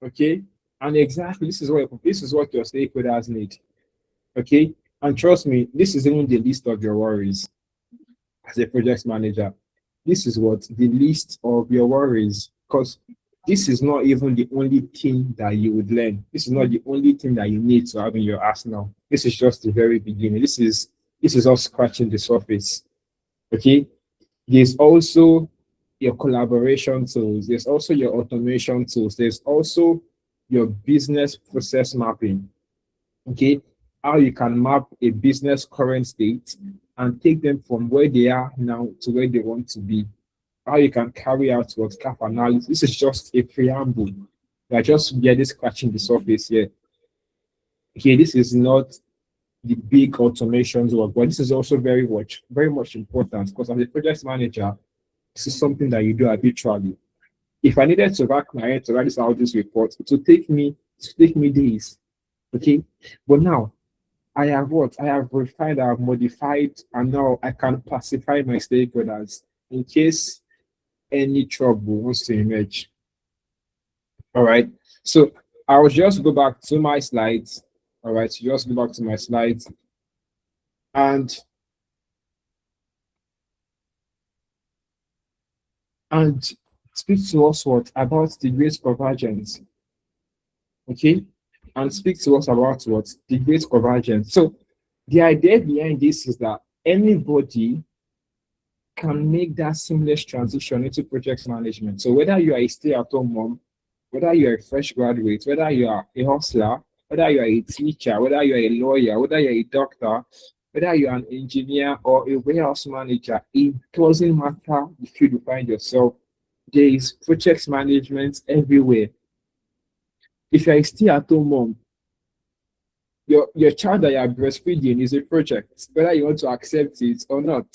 A: Okay, and exactly this is what your stakeholders need. Okay, and trust me, this is even the list of your worries as a project manager. This is what the list of your worries, because this is not even the only thing that you would learn. This is not the only thing that you need to have in your arsenal. This is just the very beginning. This is us scratching the surface. Okay, there's also your collaboration tools. There's also your automation tools. There's also your business process mapping. Okay, how you can map a business current state and take them from where they are now to where they want to be. How you can carry out what gap analysis. This is just a preamble. We are just barely scratching the surface here. Okay, this is not the big automations work, but this is also very much important because as a project manager, this is something that you do habitually. If I needed to rack my head to write this report, it would take me days. Okay, but now I have what? I have refined, I have modified, and now I can pacify my stakeholders in case any trouble wants to emerge. All right. So I'll just go back to my slides. All right. So just go back to my slides and speak to us what about the great convergence. Okay. And speak to us about what the great convergence. So the idea behind this is that anybody can make that seamless transition into project management. So whether you are a stay-at-home mom, whether you're a fresh graduate, whether you are a hustler, whether you are a teacher, whether you are a lawyer, whether you're a doctor, whether you're an engineer or a warehouse manager, it doesn't matter the field you find yourself. There is project management everywhere. If you're a stay-at-home mom, your child that you're breastfeeding is a project, whether you want to accept it or not,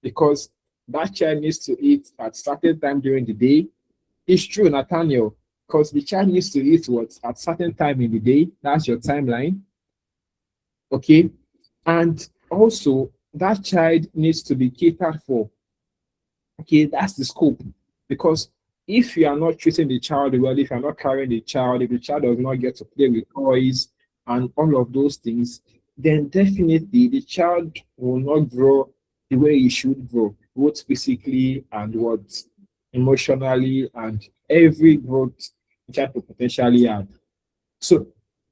A: because that child needs to eat at certain time during the day. It's true, Nathaniel, because the child needs to eat what at certain time in the day. That's your timeline. Okay, and also that child needs to be catered for. Okay, that's the scope. Because if you are not treating the child well, if you're not carrying the child, if the child does not get to play with toys and all of those things, then definitely the child will not grow the way he should grow, both physically and what emotionally and every growth the child could potentially have. So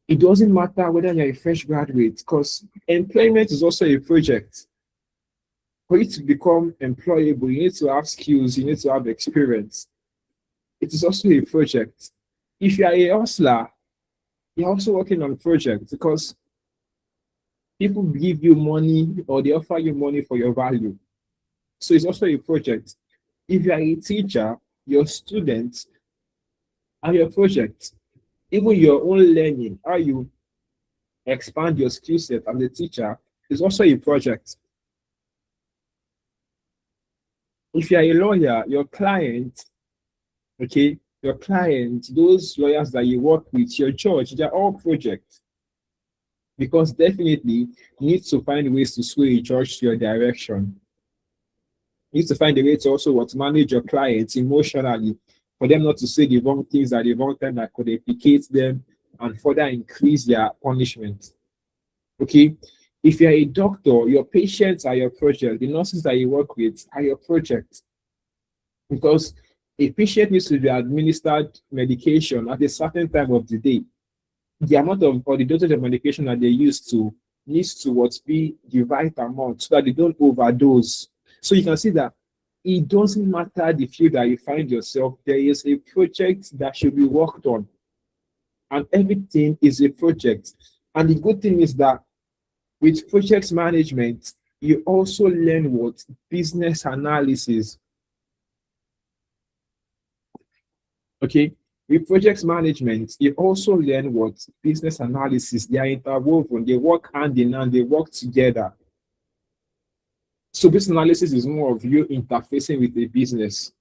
A: it doesn't matter whether you're a fresh graduate, because employment is also a project. For you to become employable, you need to have skills, you need to have experience. It is also a project. If you are a hustler, you're also working on projects because people give you money or they offer you money for your value. So it's also a project. If you are a teacher, your students are your project. Even your own learning, how you expand your skill set as a teacher, is also a project. If you are a lawyer, your client, okay, your client, those lawyers that you work with, your judge, they're all projects. Because definitely you need to find ways to sway a judge to your direction. You need to find a way to also what manage your clients emotionally for them not to say the wrong things at the wrong time that could implicate them and further increase their punishment. Okay. If you're a doctor, your patients are your project. The nurses that you work with are your project. Because A patient needs to be administered medication at a certain time of the day. The amount of or the dosage of medication that they use to needs to what be the right amount so that they don't overdose. So you can see that it doesn't matter the field that you find yourself, there is a project that should be worked on, and everything is a project. And the good thing is that with project management, you also learn what business analysis. Okay, with project management, you also learn what business analysis. They are interwoven, they work hand in hand, they work together. So business analysis is more of you interfacing with a business,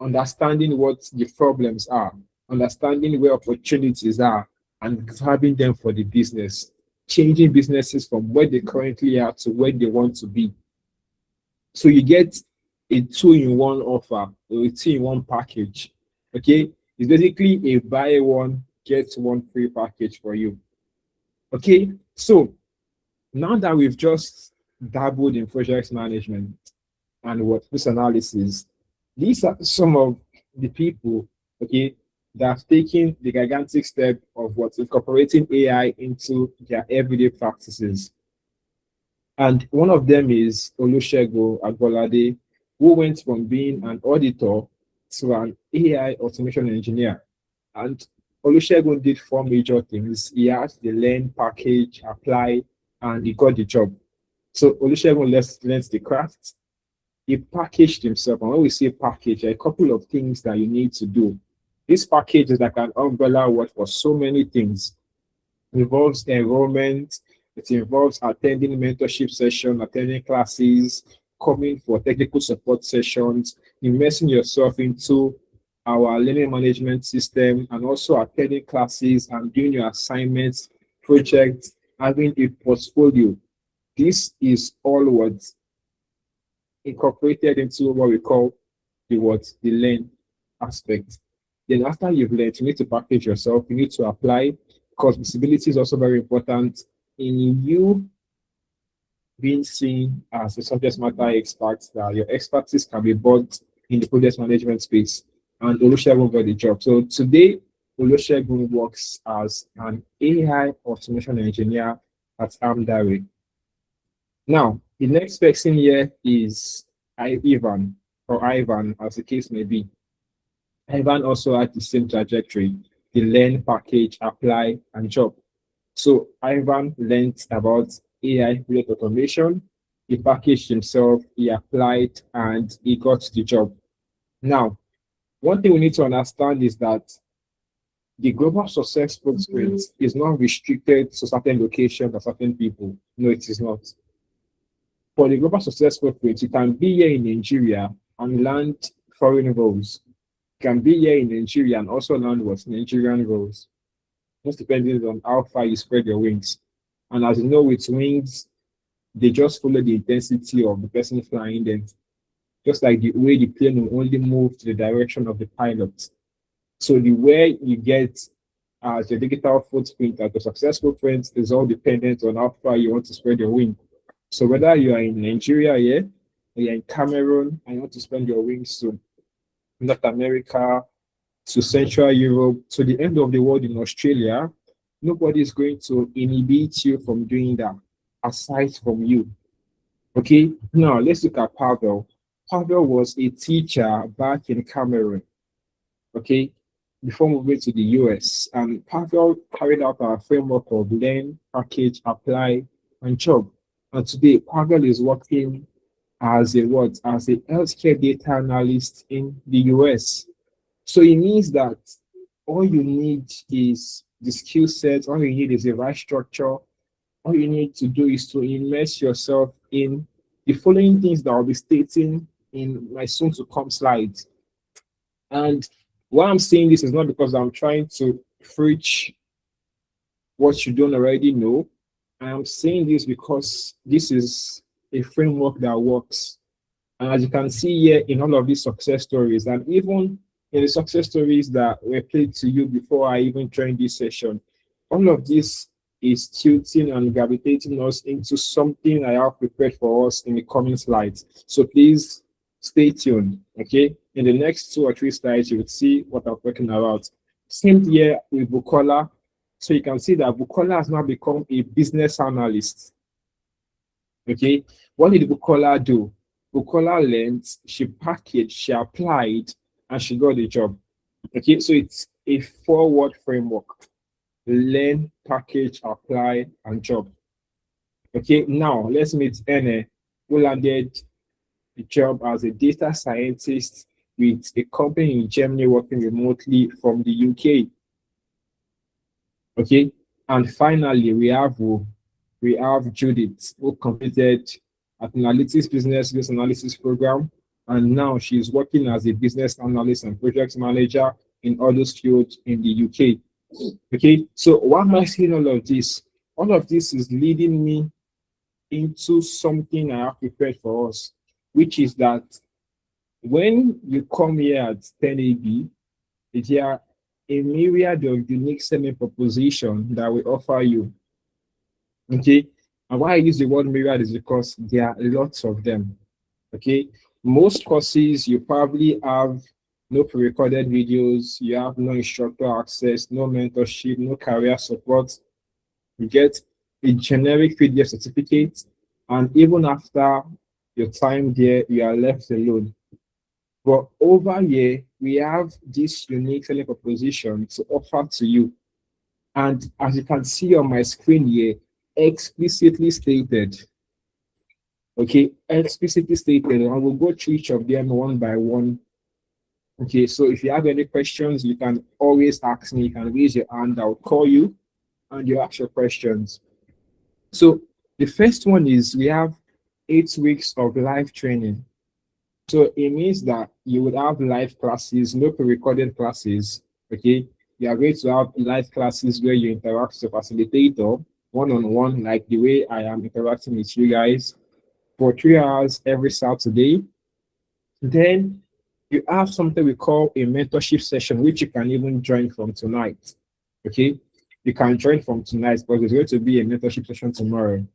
A: understanding what the problems are, understanding where opportunities are, and grabbing them for the business, changing businesses from where they currently are to where they want to be. So you get a two-in-one offer or a two-in-one package. Okay, it's basically a buy one, get one free package for you. Okay, so now that we've just dabbled in project management and what this analysis, these are some of the people, okay, that have taken the gigantic step of what incorporating AI into their everyday practices. And one of them is Olusegun Agbolade, who went from being an auditor to an AI automation engineer. And Olusegun did four major things. He had the learn, package, apply, and he got the job. So Olusegun learned the craft. He packaged himself. And when we say package, there are a couple of things that you need to do. This package is like an umbrella word for so many things. It involves enrollment, it involves attending mentorship sessions, attending classes, coming for technical support sessions, immersing yourself into our learning management system, and also attending classes and doing your assignments, projects, having a portfolio. This is all what incorporated into what we call the learn aspect. Then after you've learned, you need to package yourself, you need to apply, because visibility is also very important in you being seen as a subject matter expert, that your expertise can be bought in the project management space. And Olusegun got the job. So today, Olusegun works as an AI automation engineer at Amdare. Now, the next person here is Ivan, or Ivan, as the case may be. Ivan also had the same trajectory, the learn, package, apply, and job. So Ivan learned about AI-related automation, he packaged himself, he applied, and he got the job. Now, one thing we need to understand is that the global success footprint is not restricted to certain locations or certain people. No, it is not. For the global success footprint, you can be here in Nigeria and land foreign roles. You can be here in Nigeria and also land what Nigerian roles. Just depending on how far you spread your wings. And as you know, with wings, they just follow the intensity of the person flying them. Just like the way the plane will only move to the direction of the pilot. So the way you get as your digital footprint, as a successful footprint, is all dependent on how far you want to spread your wing. So whether you are in Nigeria here, or you're in Cameroon, and you want to spread your wings to North America, to Central Europe, to the end of the world in Australia, nobody is going to inhibit you from doing that, aside from you. Okay, now let's look at Pavel. Pavel was a teacher back in Cameroon, okay, before moving to the US. And Pavel carried out our framework of learn, package, apply, and job. And today, Pavel is working as a what? As a healthcare data analyst in the US. So it means that all you need is the skill set, all you need is the right structure. All you need to do is to immerse yourself in the following things that I'll be stating in my soon to come slides. And why I'm saying this is not because I'm trying to preach what you don't already know. I am saying this because this is a framework that works. And as you can see here in all of these success stories, and even in the success stories that were played to you before I even joined this session, all of this is tilting and gravitating us into something I have prepared for us in the coming slides. So please stay tuned, okay? In the next 2 or 3 slides, you would see what I'm talking about. Same here with Bukola. So you can see that Bukola has now become a business analyst. Okay, what did Bukola do? Bukola learned, she packaged, she applied, and she got the job. Okay, so it's a 4-word framework: learn, package, apply, and job. Okay, now let's meet Ene, who landed the job as a data scientist with a company in Germany working remotely from the UK. Okay, and finally we have Judith, who completed an analytics business analysis program, and now she's working as a business analyst and project manager in all those fields in the UK. Okay, so why am I saying all of this? All of this is leading me into something I have prepared for us, which is that when you come here at 10AB, there are a myriad of unique selling proposition that we offer you. Okay, and why I use the word myriad is because there are lots of them. Okay, most courses you probably have no pre-recorded videos, you have no instructor access, no mentorship, no career support. You get a generic PDF certificate, and even after your time there, you are left alone. But over here, we have this unique selling proposition to offer to you. And as you can see on my screen here, explicitly stated. Okay, explicitly stated, and we'll go through each of them one by one. Okay, so if you have any questions, you can always ask me. You can raise your hand, I'll call you, and you ask your questions. So the first one is we have 8 weeks of live training. So it means that you would have live classes, no pre-recorded classes. Okay, you are going to have live classes where you interact with a facilitator one-on-one, like the way I am interacting with you guys, for 3 hours every Saturday. Then you have something we call a mentorship session, which you can even join from tonight. Okay, you can join from tonight because there's going to be a mentorship session tomorrow.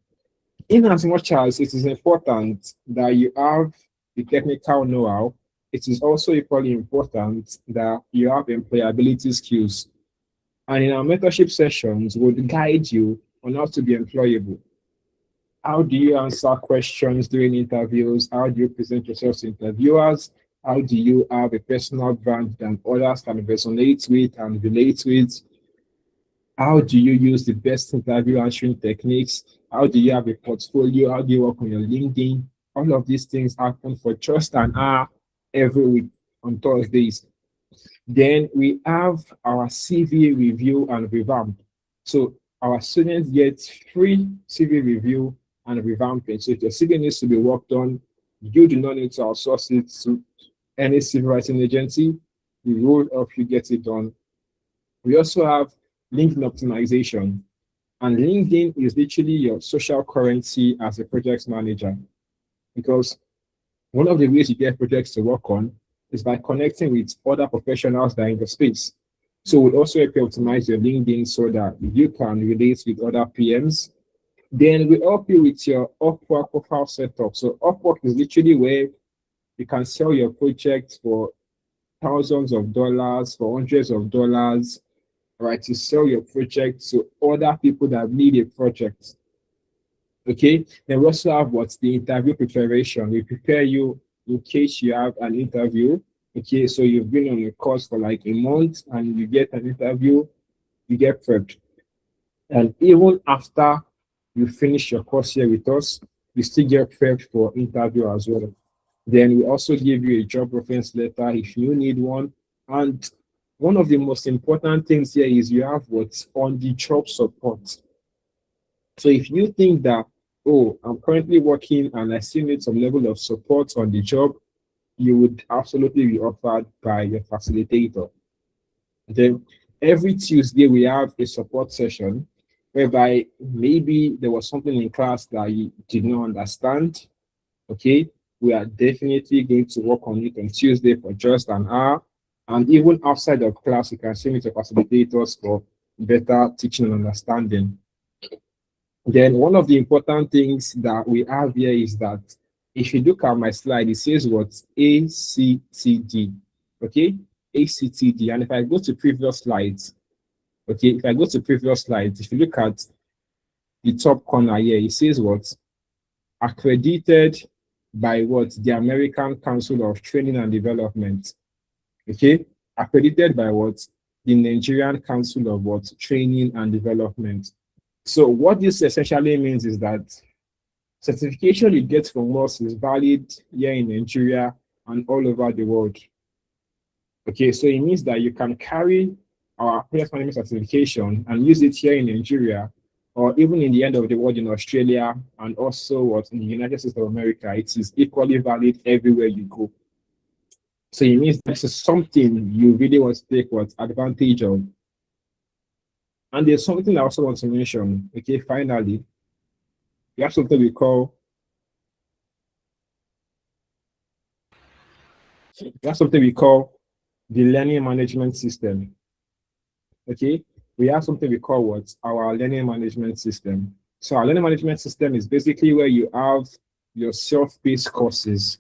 A: In as much as it is important that you have the technical know-how, it is also equally important that you have employability skills. And in our mentorship sessions, we'll guide you on how to be employable. How do you answer questions during interviews? How do you present yourself to interviewers? How do you have a personal brand that others can resonate with and relate with? How do you use the best interview answering techniques? How do you have a portfolio? How do you work on your LinkedIn? All of these things happen for just an hour every week on Thursdays. Then we have our CV review and revamp. So our students get free CV review and revamping. So if your CV needs to be worked on, you do not need to outsource it to any CV writing agency. We will help you get it done. We also have LinkedIn optimization. And LinkedIn is literally your social currency as a project manager. Because one of the ways you get projects to work on is by connecting with other professionals that are in the space. So we'll also help you optimize your LinkedIn so that you can relate with other PMs. Then we help you with your Upwork profile setup. So Upwork is literally where you can sell your project for thousands of dollars, for hundreds of dollars, right? To sell your project to other people that need a project. Okay, then we also have what's the interview preparation. We prepare you in case you have an interview. Okay, so you've been on a course for like a month and you get an interview, you get prepped. And even after you finish your course here with us, you still get prepped for interview as well. Then we also give you a job reference letter if you need one. And one of the most important things here is you have what's on the job support. So if you think that, oh, I'm currently working and I still need some level of support on the job, you would absolutely be offered by your facilitator. Then every Tuesday we have a support session whereby maybe there was something in class that you did not understand. Okay, we are definitely going to work on it on Tuesday for just an hour. And even outside of class, you can see with your facilitators for better teaching and understanding. Then one of the important things that we have here is that If you look at my slide, it says what? ACTD. Okay? ACTD. And if I go to previous slides, okay, if I go to previous slides, if you look at the top corner here, it says what? Accredited by what? The American Council of Training and Development. Okay? Accredited by what? The Nigerian Council of what? Training and Development. So what this essentially means is that certification you get from us is valid here in Nigeria and all over the world. Okay, so it means that you can carry our project management certification and use it here in Nigeria, or even in the end of the world in Australia, and also what in the United States of America. It is equally valid everywhere you go. So it means this is something you really want to take what advantage of. And there's something I also want to mention. Okay, finally, we have something we call the learning management system. Okay, we have something we call what? Our learning management system. So our learning management system is basically where you have your self-paced courses.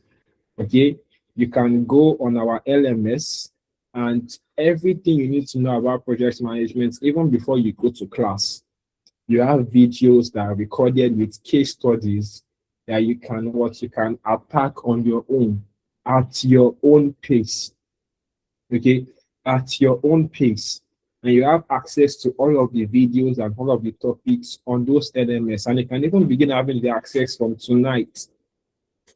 A: Okay, you can go on our LMS and everything you need to know about project management, even before you go to class. You have videos that are recorded with case studies that you can watch, you can attack on your own at your own pace. Okay, at your own pace. And you have access to all of the videos and all of the topics on those LMS. And you can even begin having the access from tonight.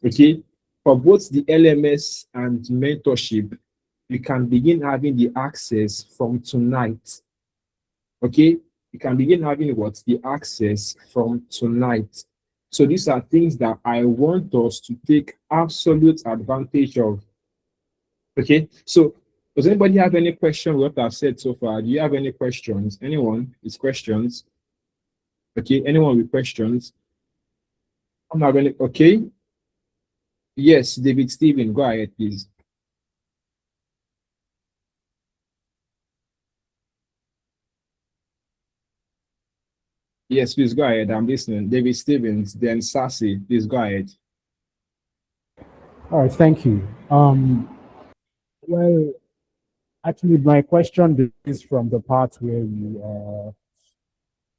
A: Okay, for both the LMS and mentorship, you can begin having the access from tonight. Okay, you can begin having what? The access from tonight. So these are things that I want us to take absolute advantage of. Okay, so does anybody have any question what I've said so far? Do you have any questions? Anyone? It's questions. Okay, anyone with questions? I'm not going to, okay. Yes, David Stephen, go ahead, please. Yes, please go ahead. I'm listening. David Stevens, then Sassy, please go ahead.
D: All right, thank you. Well, actually, my question is from the part where you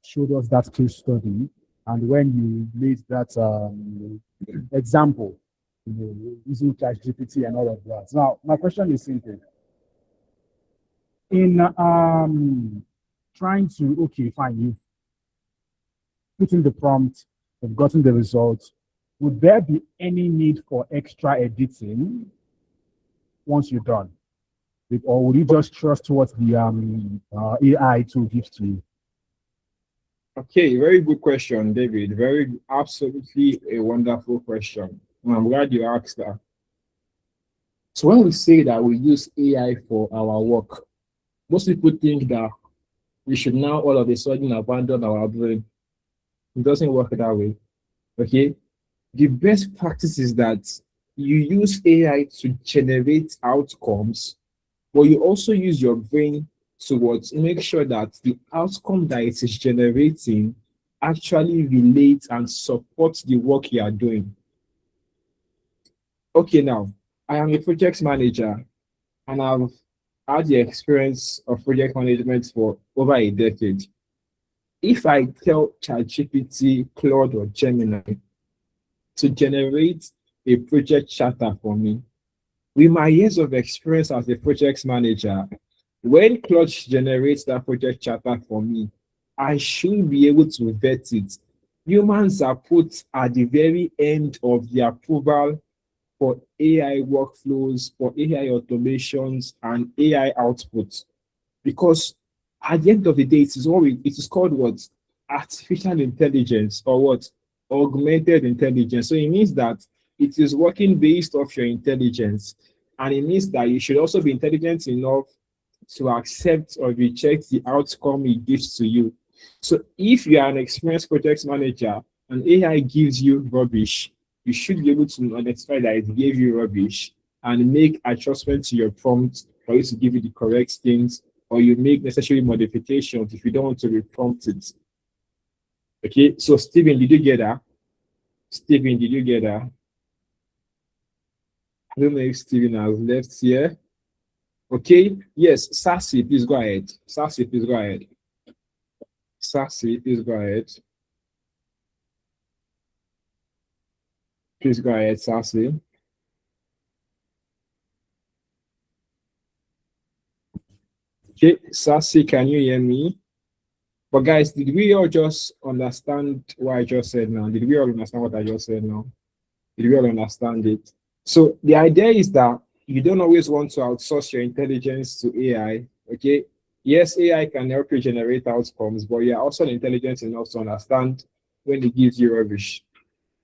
D: showed us that case study, and when you made that example, using ChatGPT and all of that. Now, my question is simple. In trying to, okay, fine, you've put in the prompt, you've gotten the result. Would there be any need for extra editing once you're done? Or would you just trust what the AI tool gives to you?
A: Okay, very good question, David. Absolutely a wonderful question. I'm glad you asked that. So when we say that we use AI for our work, most people think that we should now all of a sudden abandon our brain. It doesn't work that way. Okay, the best practice is that you use AI to generate outcomes, but you also use your brain to make sure that the outcome that it is generating actually relates and supports the work you are doing. Okay, now I am a project manager and I've had the experience of project management for over a decade. If I tell ChatGPT, Claude, or Gemini to generate a project charter for me, with my years of experience as a project manager, when Claude generates that project charter for me, I should be able to vet it. Humans are put at the very end of the approval for AI workflows, for AI automations, and AI outputs. Because at the end of the day, it is called what? Artificial intelligence, or what? Augmented intelligence. So it means that it is working based off your intelligence. And it means that you should also be intelligent enough to accept or reject the outcome it gives to you. So if you are an experienced project manager and AI gives you rubbish, you should be able to identify that it gave you rubbish and make adjustments to your prompt for you to give you the correct things, or you make necessary modifications if you don't want to reprompt it. Okay, so Stephen, did you get that? Stephen, did you get that? I don't know if Steven has left here. Okay. Yes, Sassy, please go ahead. Sassy, please go ahead. Sassy, please go ahead. Please go ahead, Sassy. Okay, Sassy, can you hear me? But guys, did we all just understand what I just said now? Did we all understand what I just said now? Did we all understand it? So the idea is that you don't always want to outsource your intelligence to AI. Okay. Yes, AI can help you generate outcomes, but you're also intelligent enough to understand when it gives you rubbish.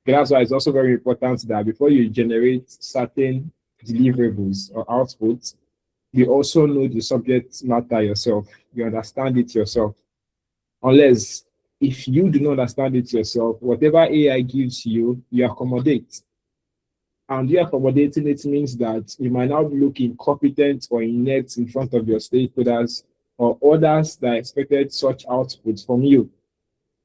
A: Okay, that's why it's also very important that before you generate certain deliverables or outputs, you also know the subject matter yourself. You understand it yourself. Unless if you do not understand it yourself, whatever AI gives you, you accommodate. And you accommodating it means that you might not look incompetent or inept in front of your stakeholders or others that expected such outputs from you.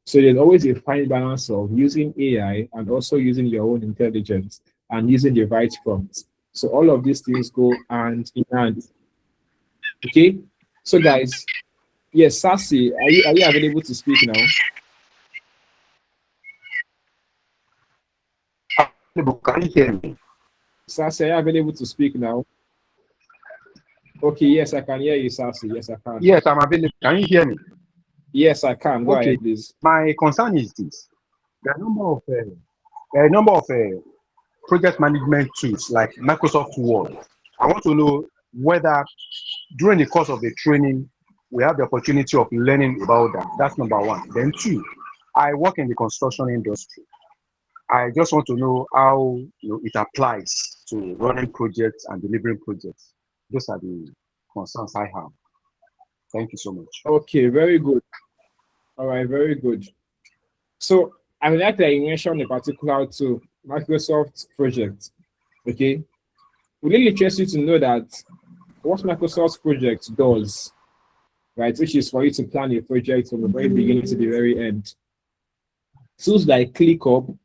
A: So there's always a fine balance of using AI and also using your own intelligence and using the right prompts. So all of these things go hand in hand. Okay. So guys, yes, Sassy, are you available to speak now?
E: Can you hear me?
A: Sassy, are you available to speak now? Okay, yes, I can hear you, Sassy. Yes, I can.
E: Yes, I'm available. Can you hear me?
A: Yes, I can. Go
E: Okay.
A: ahead, please.
E: My concern is this: there are a number of project management tools like Microsoft Word. I want to know whether during the course of the training we have the opportunity of learning about that. That's number one. Then two, I work in the construction industry. I just want to know how it applies to running projects and delivering projects. Those are the concerns I have. Thank you so much.
A: Okay, very good. All right, very good. So I would like to mention a particular to Microsoft project. Okay, would it interest you to know that what Microsoft project does, right? Which is for you to plan a project from the very beginning to the very end. Tools like ClickUp,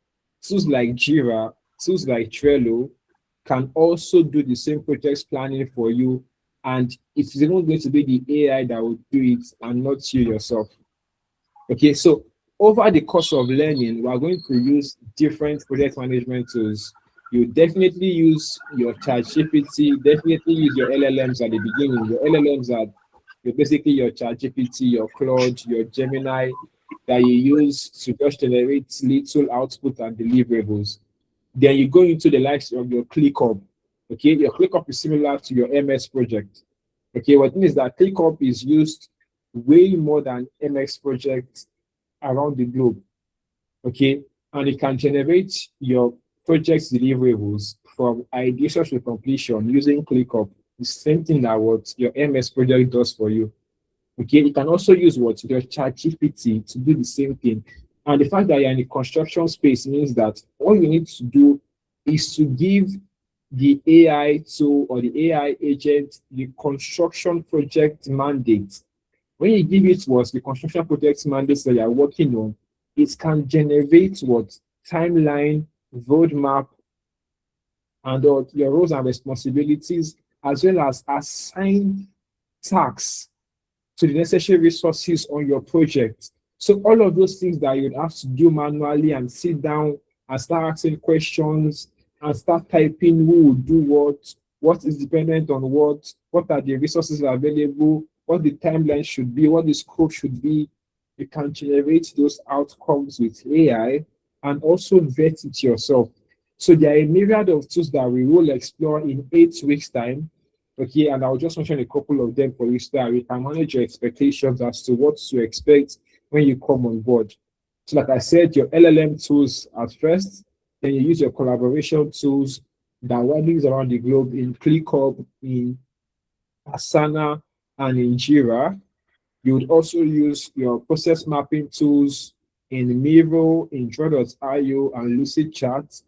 A: tools like Jira, tools like Trello can also do the same project planning for you. And it's even going to be the AI that will do it and not you yourself. Okay, so over the course of learning, we are going to use different project management tools. You definitely use your ChatGPT, definitely use your LLMs at the beginning. Your LLMs are basically your ChatGPT, your Claude, your Gemini that you use to just generate little output and deliverables. Then you go into the likes of your ClickUp. Okay, your ClickUp is similar to your MS project. Okay, what means that ClickUp is used way more than MS project around the globe. Okay, and it can generate your project deliverables from ideation to completion using ClickUp. The same thing that what your MS project does for you. Okay, you can also use what your ChatGPT to do the same thing. And the fact that you're in the construction space means that all you need to do is to give the AI tool or the AI agent the construction project mandate. When you give it what the construction project mandates that you're working on, it can generate what timeline, roadmap, and your roles and responsibilities, as well as assign tasks to the necessary resources on your project. So all of those things that you'd have to do manually and sit down and start asking questions and start typing who will do what is dependent on what are the resources available, what the timeline should be, what the scope should be. You can generate those outcomes with AI and also vet it yourself. So there are a myriad of tools that we will explore in 8 weeks' time. Okay, and I'll just mention a couple of them for you so that we can manage your expectations as to what to expect when you come on board. So, like I said, your LLM tools at first, then you use your collaboration tools that are widely used around the globe in ClickUp, in Asana, and in Jira. You would also use your process mapping tools in Miro, in Draw.io, and Lucidchat.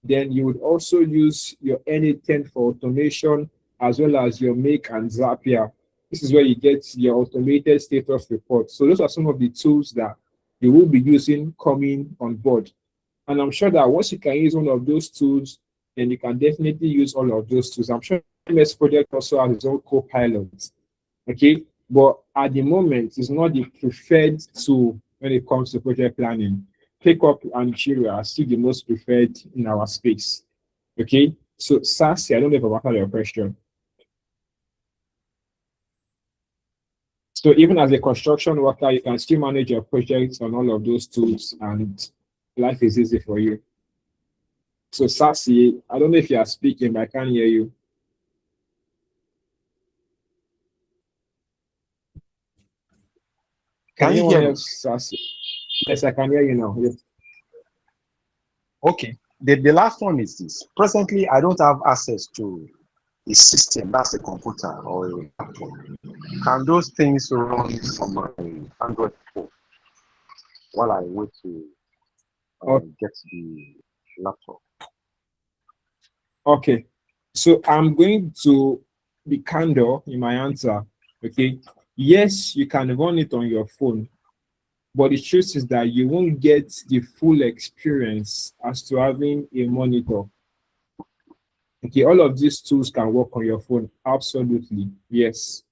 A: Then you would also use your Anything for automation, as well as your Make and Zapier. This is where you get your automated status report. So those are some of the tools that you will be using coming on board. And I'm sure that once you can use one of those tools, then you can definitely use all of those tools. I'm sure MS Project also has its own co-pilot. Okay, but at the moment, it's not the preferred tool when it comes to project planning. ClickUp and Jira are still the most preferred in our space. Okay, so Sassy, I don't know if I've answered your question. So even as a construction worker, you can still manage your projects on all of those tools, and life is easy for you. So Sassy, I don't know if you are speaking, but I can't hear you.
E: Can you
A: anyone
E: hear me?
A: else Sassy? Yes, I can hear you now. Yes.
E: Okay. The last one is this. Presently, I don't have access to a system, that's a computer or a laptop. Can those things run on my Android phone while I wait to get the laptop?
A: Okay. So I'm going to be candor in my answer. Okay. Yes, you can run it on your phone, but the truth is that you won't get the full experience as to having a monitor. Okay, all of these tools can work on your phone. Absolutely. Yes.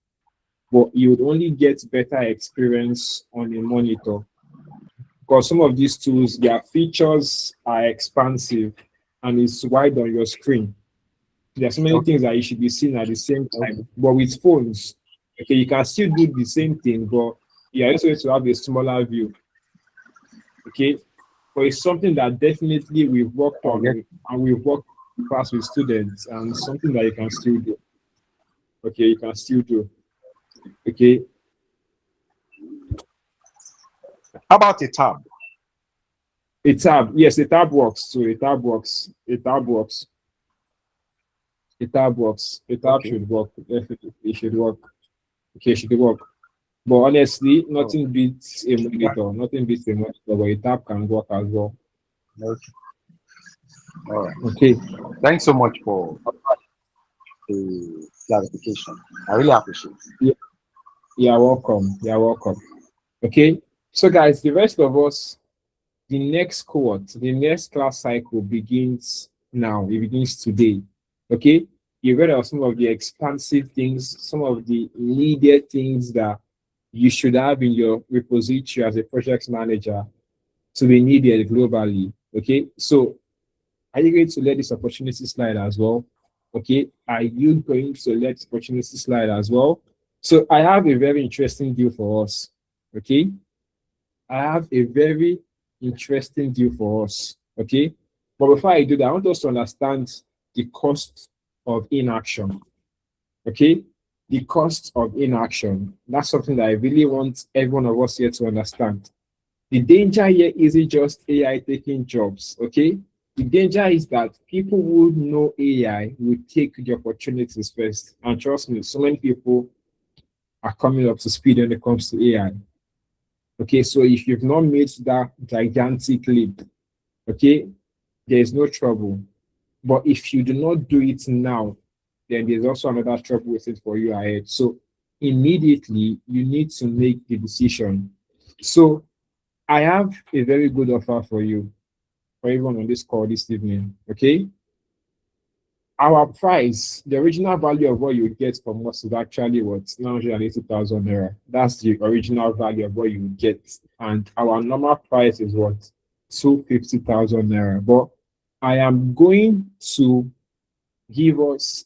A: But you would only get better experience on a monitor because some of these tools, their features are expansive and it's wide on your screen. There's so many things that you should be seeing at the same time. But with phones, okay, you can still do the same thing, but you are also going to have a smaller view. Okay, but it's something that definitely we've worked on and we've worked fast with students, and something that you can still do. Okay, you can still do. Okay.
E: How about a tab?
A: A tab, yes, a tab works. So a tab works. A tab works. A tab works. A tab should work. Definitely, it should work. Okay, it should work. But honestly, nothing beats a monitor. Nothing beats a monitor, but a tab can work as well.
E: Okay. All right.
A: Okay.
E: Thanks so much for the clarification. I really appreciate it.
A: You're welcome. You're welcome. Okay. So, guys, the rest of us, the next cohort, the next class cycle begins now. It begins today. Okay. You read out some of the expansive things, some of the needed things that you should have in your repository as a project manager to be needed globally. Okay. So, are you going to let this opportunity slide as well? Okay. Are you going to let this opportunity slide as well? So I have a very interesting deal for us. Okay. I have a very interesting deal for us. Okay. But before I do that, I want us to understand the cost of inaction. Okay. The cost of inaction. That's something that I really want every one of us here to understand. The danger here isn't just AI taking jobs. Okay. The danger is that people who know AI will take the opportunities first. And trust me, so many people are coming up to speed when it comes to AI. Okay, so if you've not made that gigantic leap, okay, there is no trouble. But if you do not do it now, then there's also another trouble with it for you ahead. So immediately you need to make the decision. So I have a very good offer for you, for everyone on this call this evening. Okay. Our price, the original value of what you get from us is actually what 980,000 naira. That's the original value of what you get. And our normal price is what 250,000 naira. But I am going to give us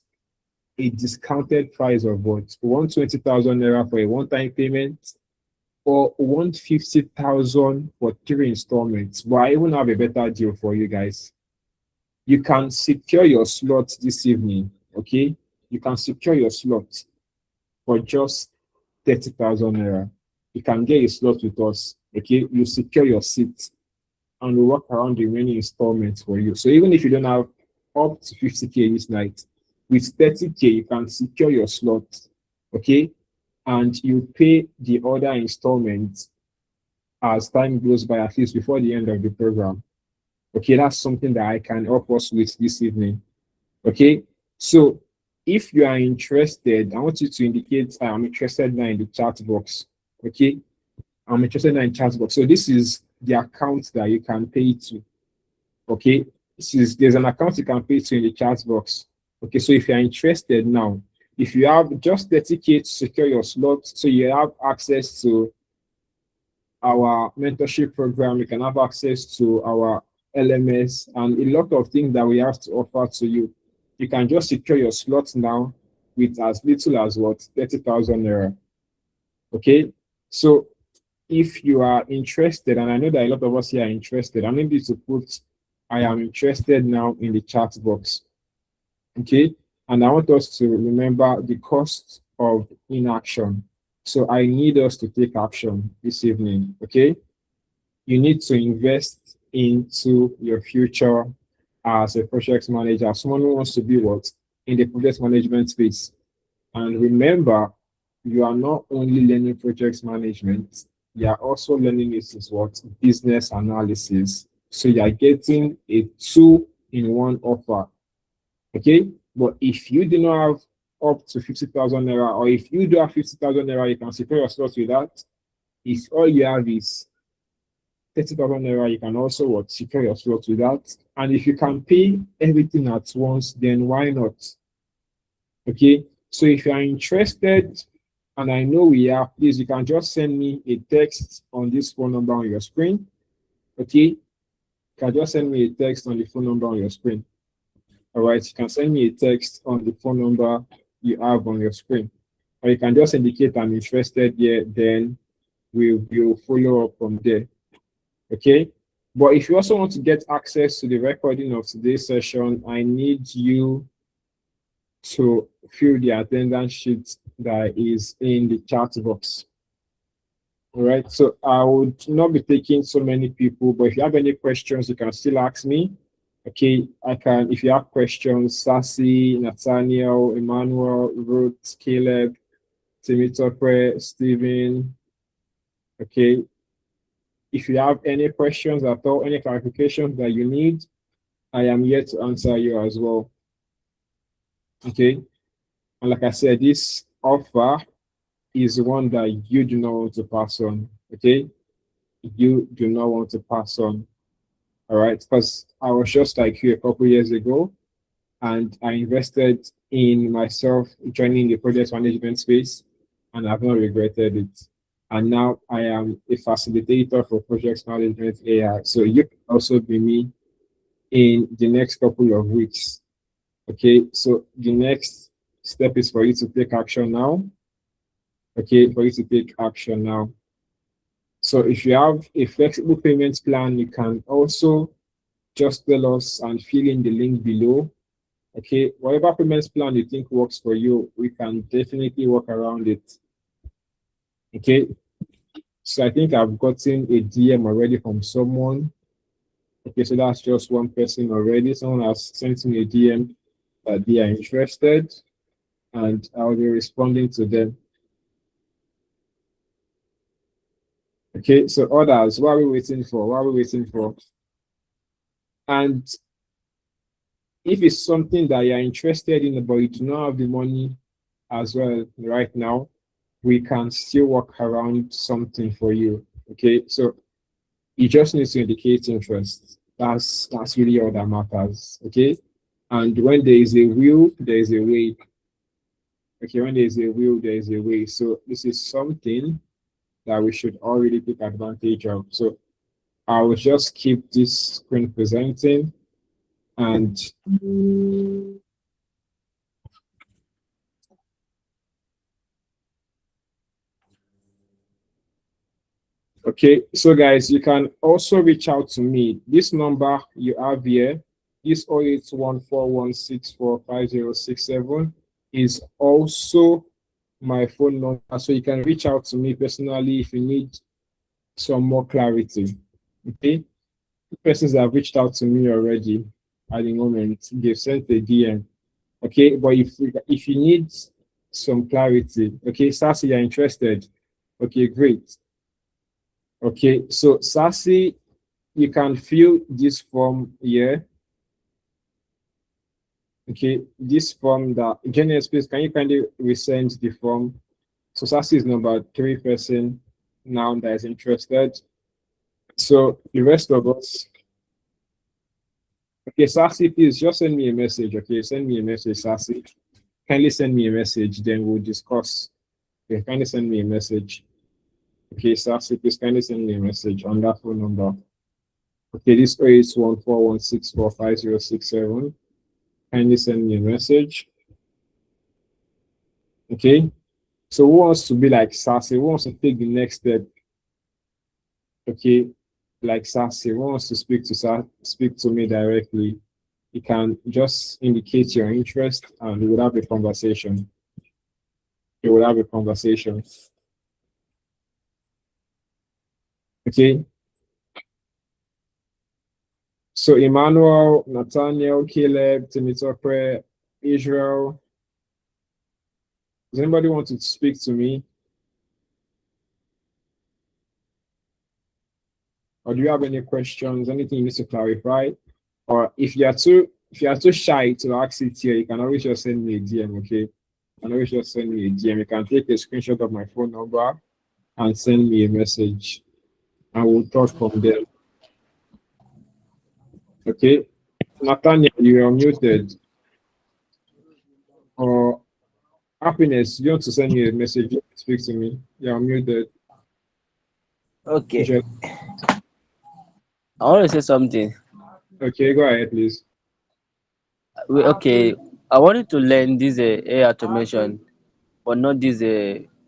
A: a discounted price of what 120,000 naira for a one-time payment or 150,000 for 3 installments. But I even have a better deal for you guys. You can secure your slot this evening, okay? You can secure your slot for just 30,000 naira. You can get a slot with us, okay? You secure your seat and we work around the remaining installments for you. So even if you don't have up to 50K this night, with 30K, you can secure your slot, okay? And you pay the other installments as time goes by, at least before the end of the program. Okay, that's something that I can help us with this evening. Okay, so if you are interested, I want you to indicate I'm interested now in the chat box. Okay, I'm interested now in chat box. So this is the account that you can pay to. Okay, there's an account you can pay to in the chat box. Okay, so if you're interested now, if you have just 30K to secure your slot, so you have access to our mentorship program, you can have access to our LMS and a lot of things that we have to offer to you. You can just secure your slot now with as little as what 30,000 naira. Okay, so if you are interested, and I know that a lot of us here are interested, I need you to put I am interested now in the chat box. Okay, and I want us to remember the cost of inaction. So I need us to take action this evening. Okay, you need to invest into your future as a project manager, someone who wants to be what in the project management space. And remember, you are not only learning project management, you are also learning this is what business analysis. So you are getting a two-in-one offer. Okay, but if you do not have up to 50,000 naira, or if you do have 50,000 naira, you can secure your slot with that. If all you have is 30,000 naira, you can also what secure your slot with that. And if you can pay everything at once, then why not? Okay, so if you are interested, and I know we are, please, you can just send me a text on this phone number on your screen. Okay, you can just send me a text on the phone number on your screen. All right, you can send me a text on the phone number you have on your screen, or you can just indicate I'm interested here, then we'll follow up from there. Okay, but if you also want to get access to the recording of today's session, I need you to fill the attendance sheet that is in the chat box. All right, so I would not be taking so many people, but if you have any questions, you can still ask me. Okay, I can, if you have questions, Sassy, Nathaniel, Emmanuel, Ruth, Caleb, Timitope, Stephen. Okay, if you have any questions at all, any clarifications that you need, I am here to answer you as well. Okay, and like I said, this offer is one that you do not want to pass on. Okay, you do not want to pass on. All right, because I was just like you a couple years ago, and I invested in myself joining the project management space, and I've not regretted it. And now I am a facilitator for project management AI. So you can also be me in the next couple of weeks. Okay, so the next step is for you to take action now. Okay, for you to take action now. So if you have a flexible payment plan, you can also just tell us and fill in the link below. Okay, whatever payment plan you think works for you, we can definitely work around it. Okay, so I think I've gotten a DM already from someone. Okay, so that's just one person already. Someone has sent me a DM that they are interested, and I'll be responding to them. Okay, so others, what are we waiting for? What are we waiting for? And if it's something that you're interested in, but you do not have the money as well right now, we can still work around something for you. Okay, so you just need to indicate interest. That's really all that matters. Okay, and when there is a will, there is a way. Okay, when there is a will, there is a way. So this is something that we should all really take advantage of. So I will just keep this screen presenting, and okay, so guys, you can also reach out to me. This number you have here, this 08141645067, is also my phone number. So you can reach out to me personally if you need some more clarity. Okay, the persons that have reached out to me already at the moment, they've sent a DM. Okay, but if you need some clarity, okay, Sassy, you're interested. Okay, great. Okay, so Sassy, you can fill this form here. Okay, this form that Jenny, please, can you kindly resend the form? So Sassy is number 3 person now that is interested. So the rest of us, Okay, Sassy, please just send me a message. Okay, send me a message, Sassy. Kindly send me a message, then we'll discuss. Okay, kindly send me a message. Okay, Sassy, please kindly send me a message on that phone number. Okay, this 08141645067. Kindly send me a message. Okay, so who wants to be like Sassy? Who wants to take the next step? Okay, like Sassy, who wants to speak to me directly? You can just indicate your interest and we will have a conversation. We will have a conversation. Okay. So Emmanuel, Nathaniel, Caleb, Timothy, Israel. Does anybody want to speak to me? Or do you have any questions? Anything you need to clarify? Or if you are too shy to ask it here, you can always just send me a DM, okay? You can always just send me a DM. You can take a screenshot of my phone number and send me a message. And we'll talk from there. Okay. Nathaniel, you are muted. Or Happiness, you want to send me a message, you want to speak to me. You are muted.
F: Okay,
A: Just-
F: I want to say something.
A: Okay, go ahead, please.
F: Okay, I wanted to learn this AI automation, but not this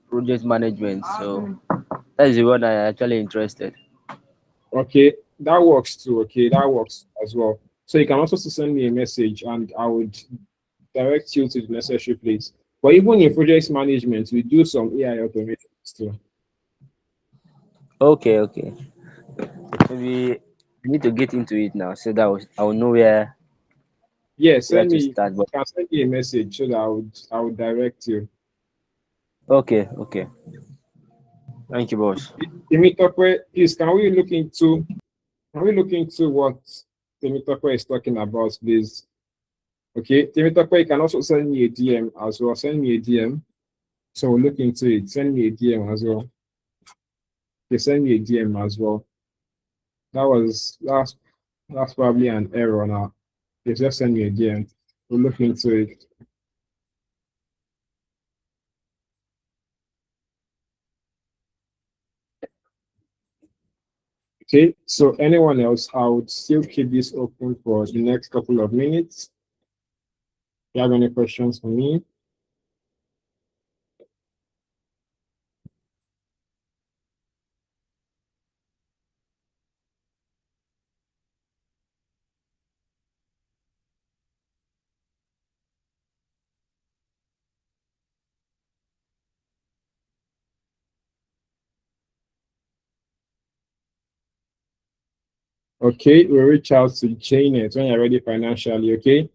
F: project management. So that is the one I actually interested.
A: Okay, that works too. Okay, that works as well. So you can also send me a message and I would direct you to the necessary place. But even in project management, we do some AI automations too.
F: Okay, okay. Maybe I need to get into it now, so that I will know
A: Yeah,
F: where
A: send
F: to
A: me, you
F: start. But
A: can send me a message so that I would direct you.
F: okay, okay. Thank you, boss.
A: Temitope, please can we look into what Temitope is talking about, please? Okay, Temitope, you can also send me a DM as well. Send me a DM. So we'll look into it. Send me a DM as well. Okay, send me a DM as well. That's probably an error now. Okay, just send me a DM. We'll look into it. Okay, so anyone else, I would still keep this open for the next couple of minutes. If you have any questions for me? Okay, we'll reach out to Janet when you're ready financially, okay?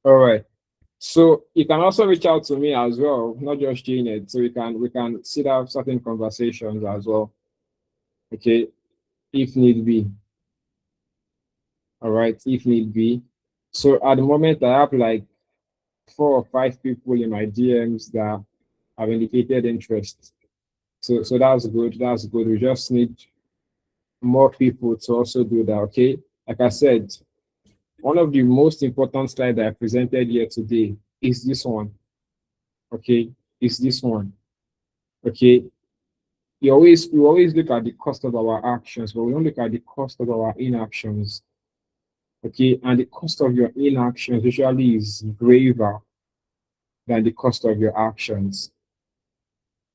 A: All right. So you can also reach out to me as well, not just Janet. So we can sit down certain conversations as well. Okay, if need be. All right, if need be. So at the moment I have like 4 or 5 people in my DMs that have indicated interest. So that's good. That's good. We just need more people to also do that. Okay. Like I said, one of the most important slides that I presented here today is this one. Okay, is this one. Okay. We always look at the cost of our actions, but we don't look at the cost of our inactions. Okay, and the cost of your inactions usually is graver than the cost of your actions.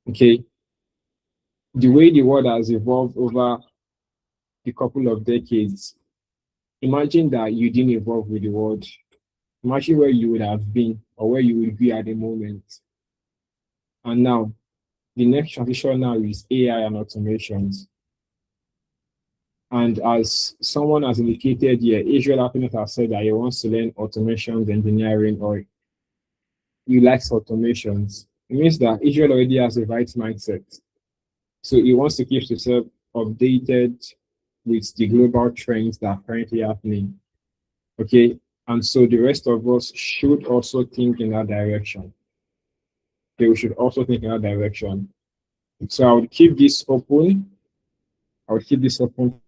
A: Okay, the way the world has evolved over the couple of decades, imagine that you didn't evolve with the world. Imagine where you would have been or where you will be at the moment. And now, the next transition now is AI and automations. And as someone has indicated here, Israel Happiness has said that he wants to learn automations, engineering, or he likes automations. It means that Israel already has a right mindset. So he wants to keep himself updated with the global trends that are currently happening. Okay. And so the rest of us should also think in that direction. Okay, we should also think in that direction. So I would keep this open. I would keep this open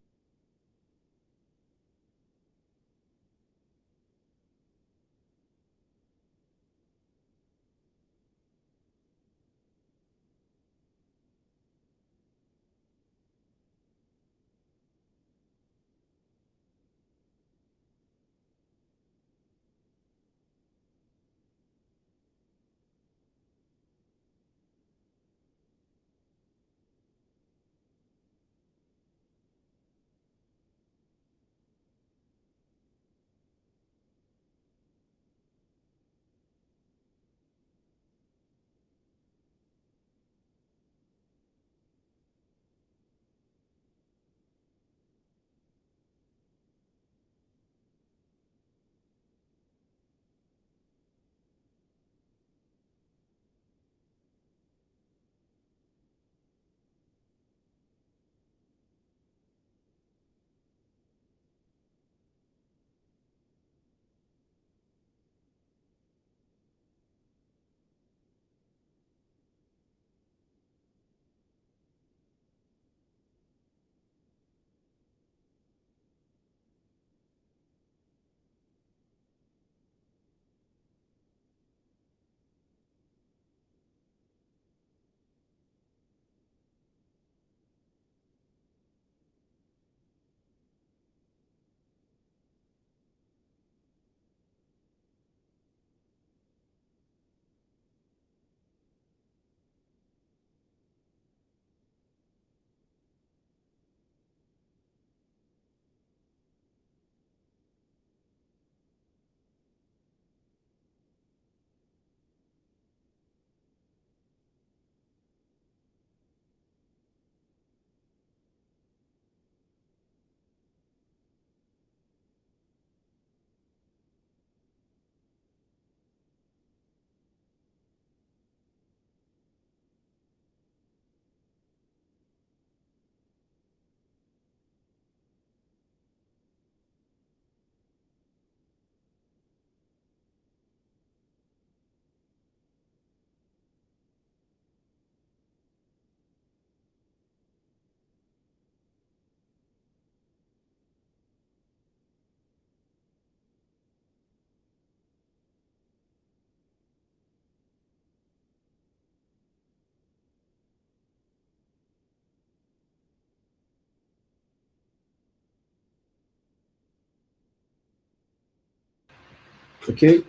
A: Okay.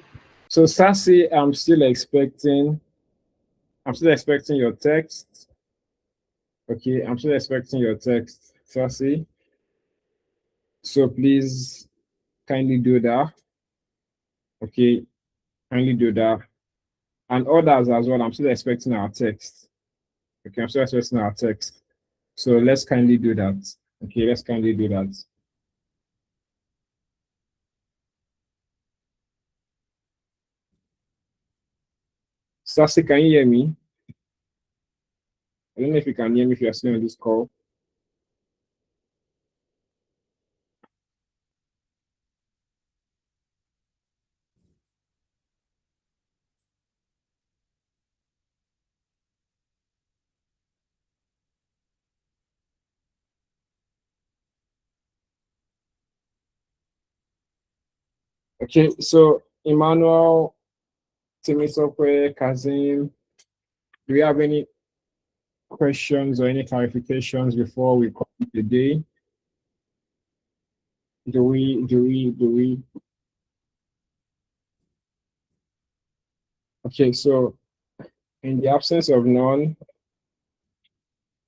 A: So Sassy, I'm still expecting your text. Okay, I'm still expecting your text, Sassy. So please kindly do that. Okay, kindly do that. And others as well, I'm still expecting our text. Okay, I'm still expecting our text. So let's kindly do that. Okay, let's kindly do that. Sassy, can you hear me? I don't know if you can hear me if you're still on this call. Okay, so Emmanuel, Timisokwe, Kazim, do we have any questions or any clarifications before we call it the day? Do we? Okay, so in the absence of none,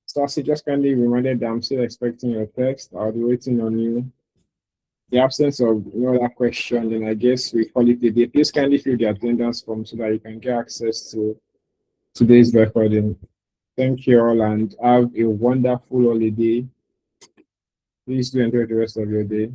A: Stassi just kindly reminded that I'm still expecting your text. I'll be waiting on you. The absence of no other question, then I guess we call it a day. Please kindly fill the attendance form so that you can get access to today's recording. Thank you all and have a wonderful holiday. Please do enjoy the rest of your day.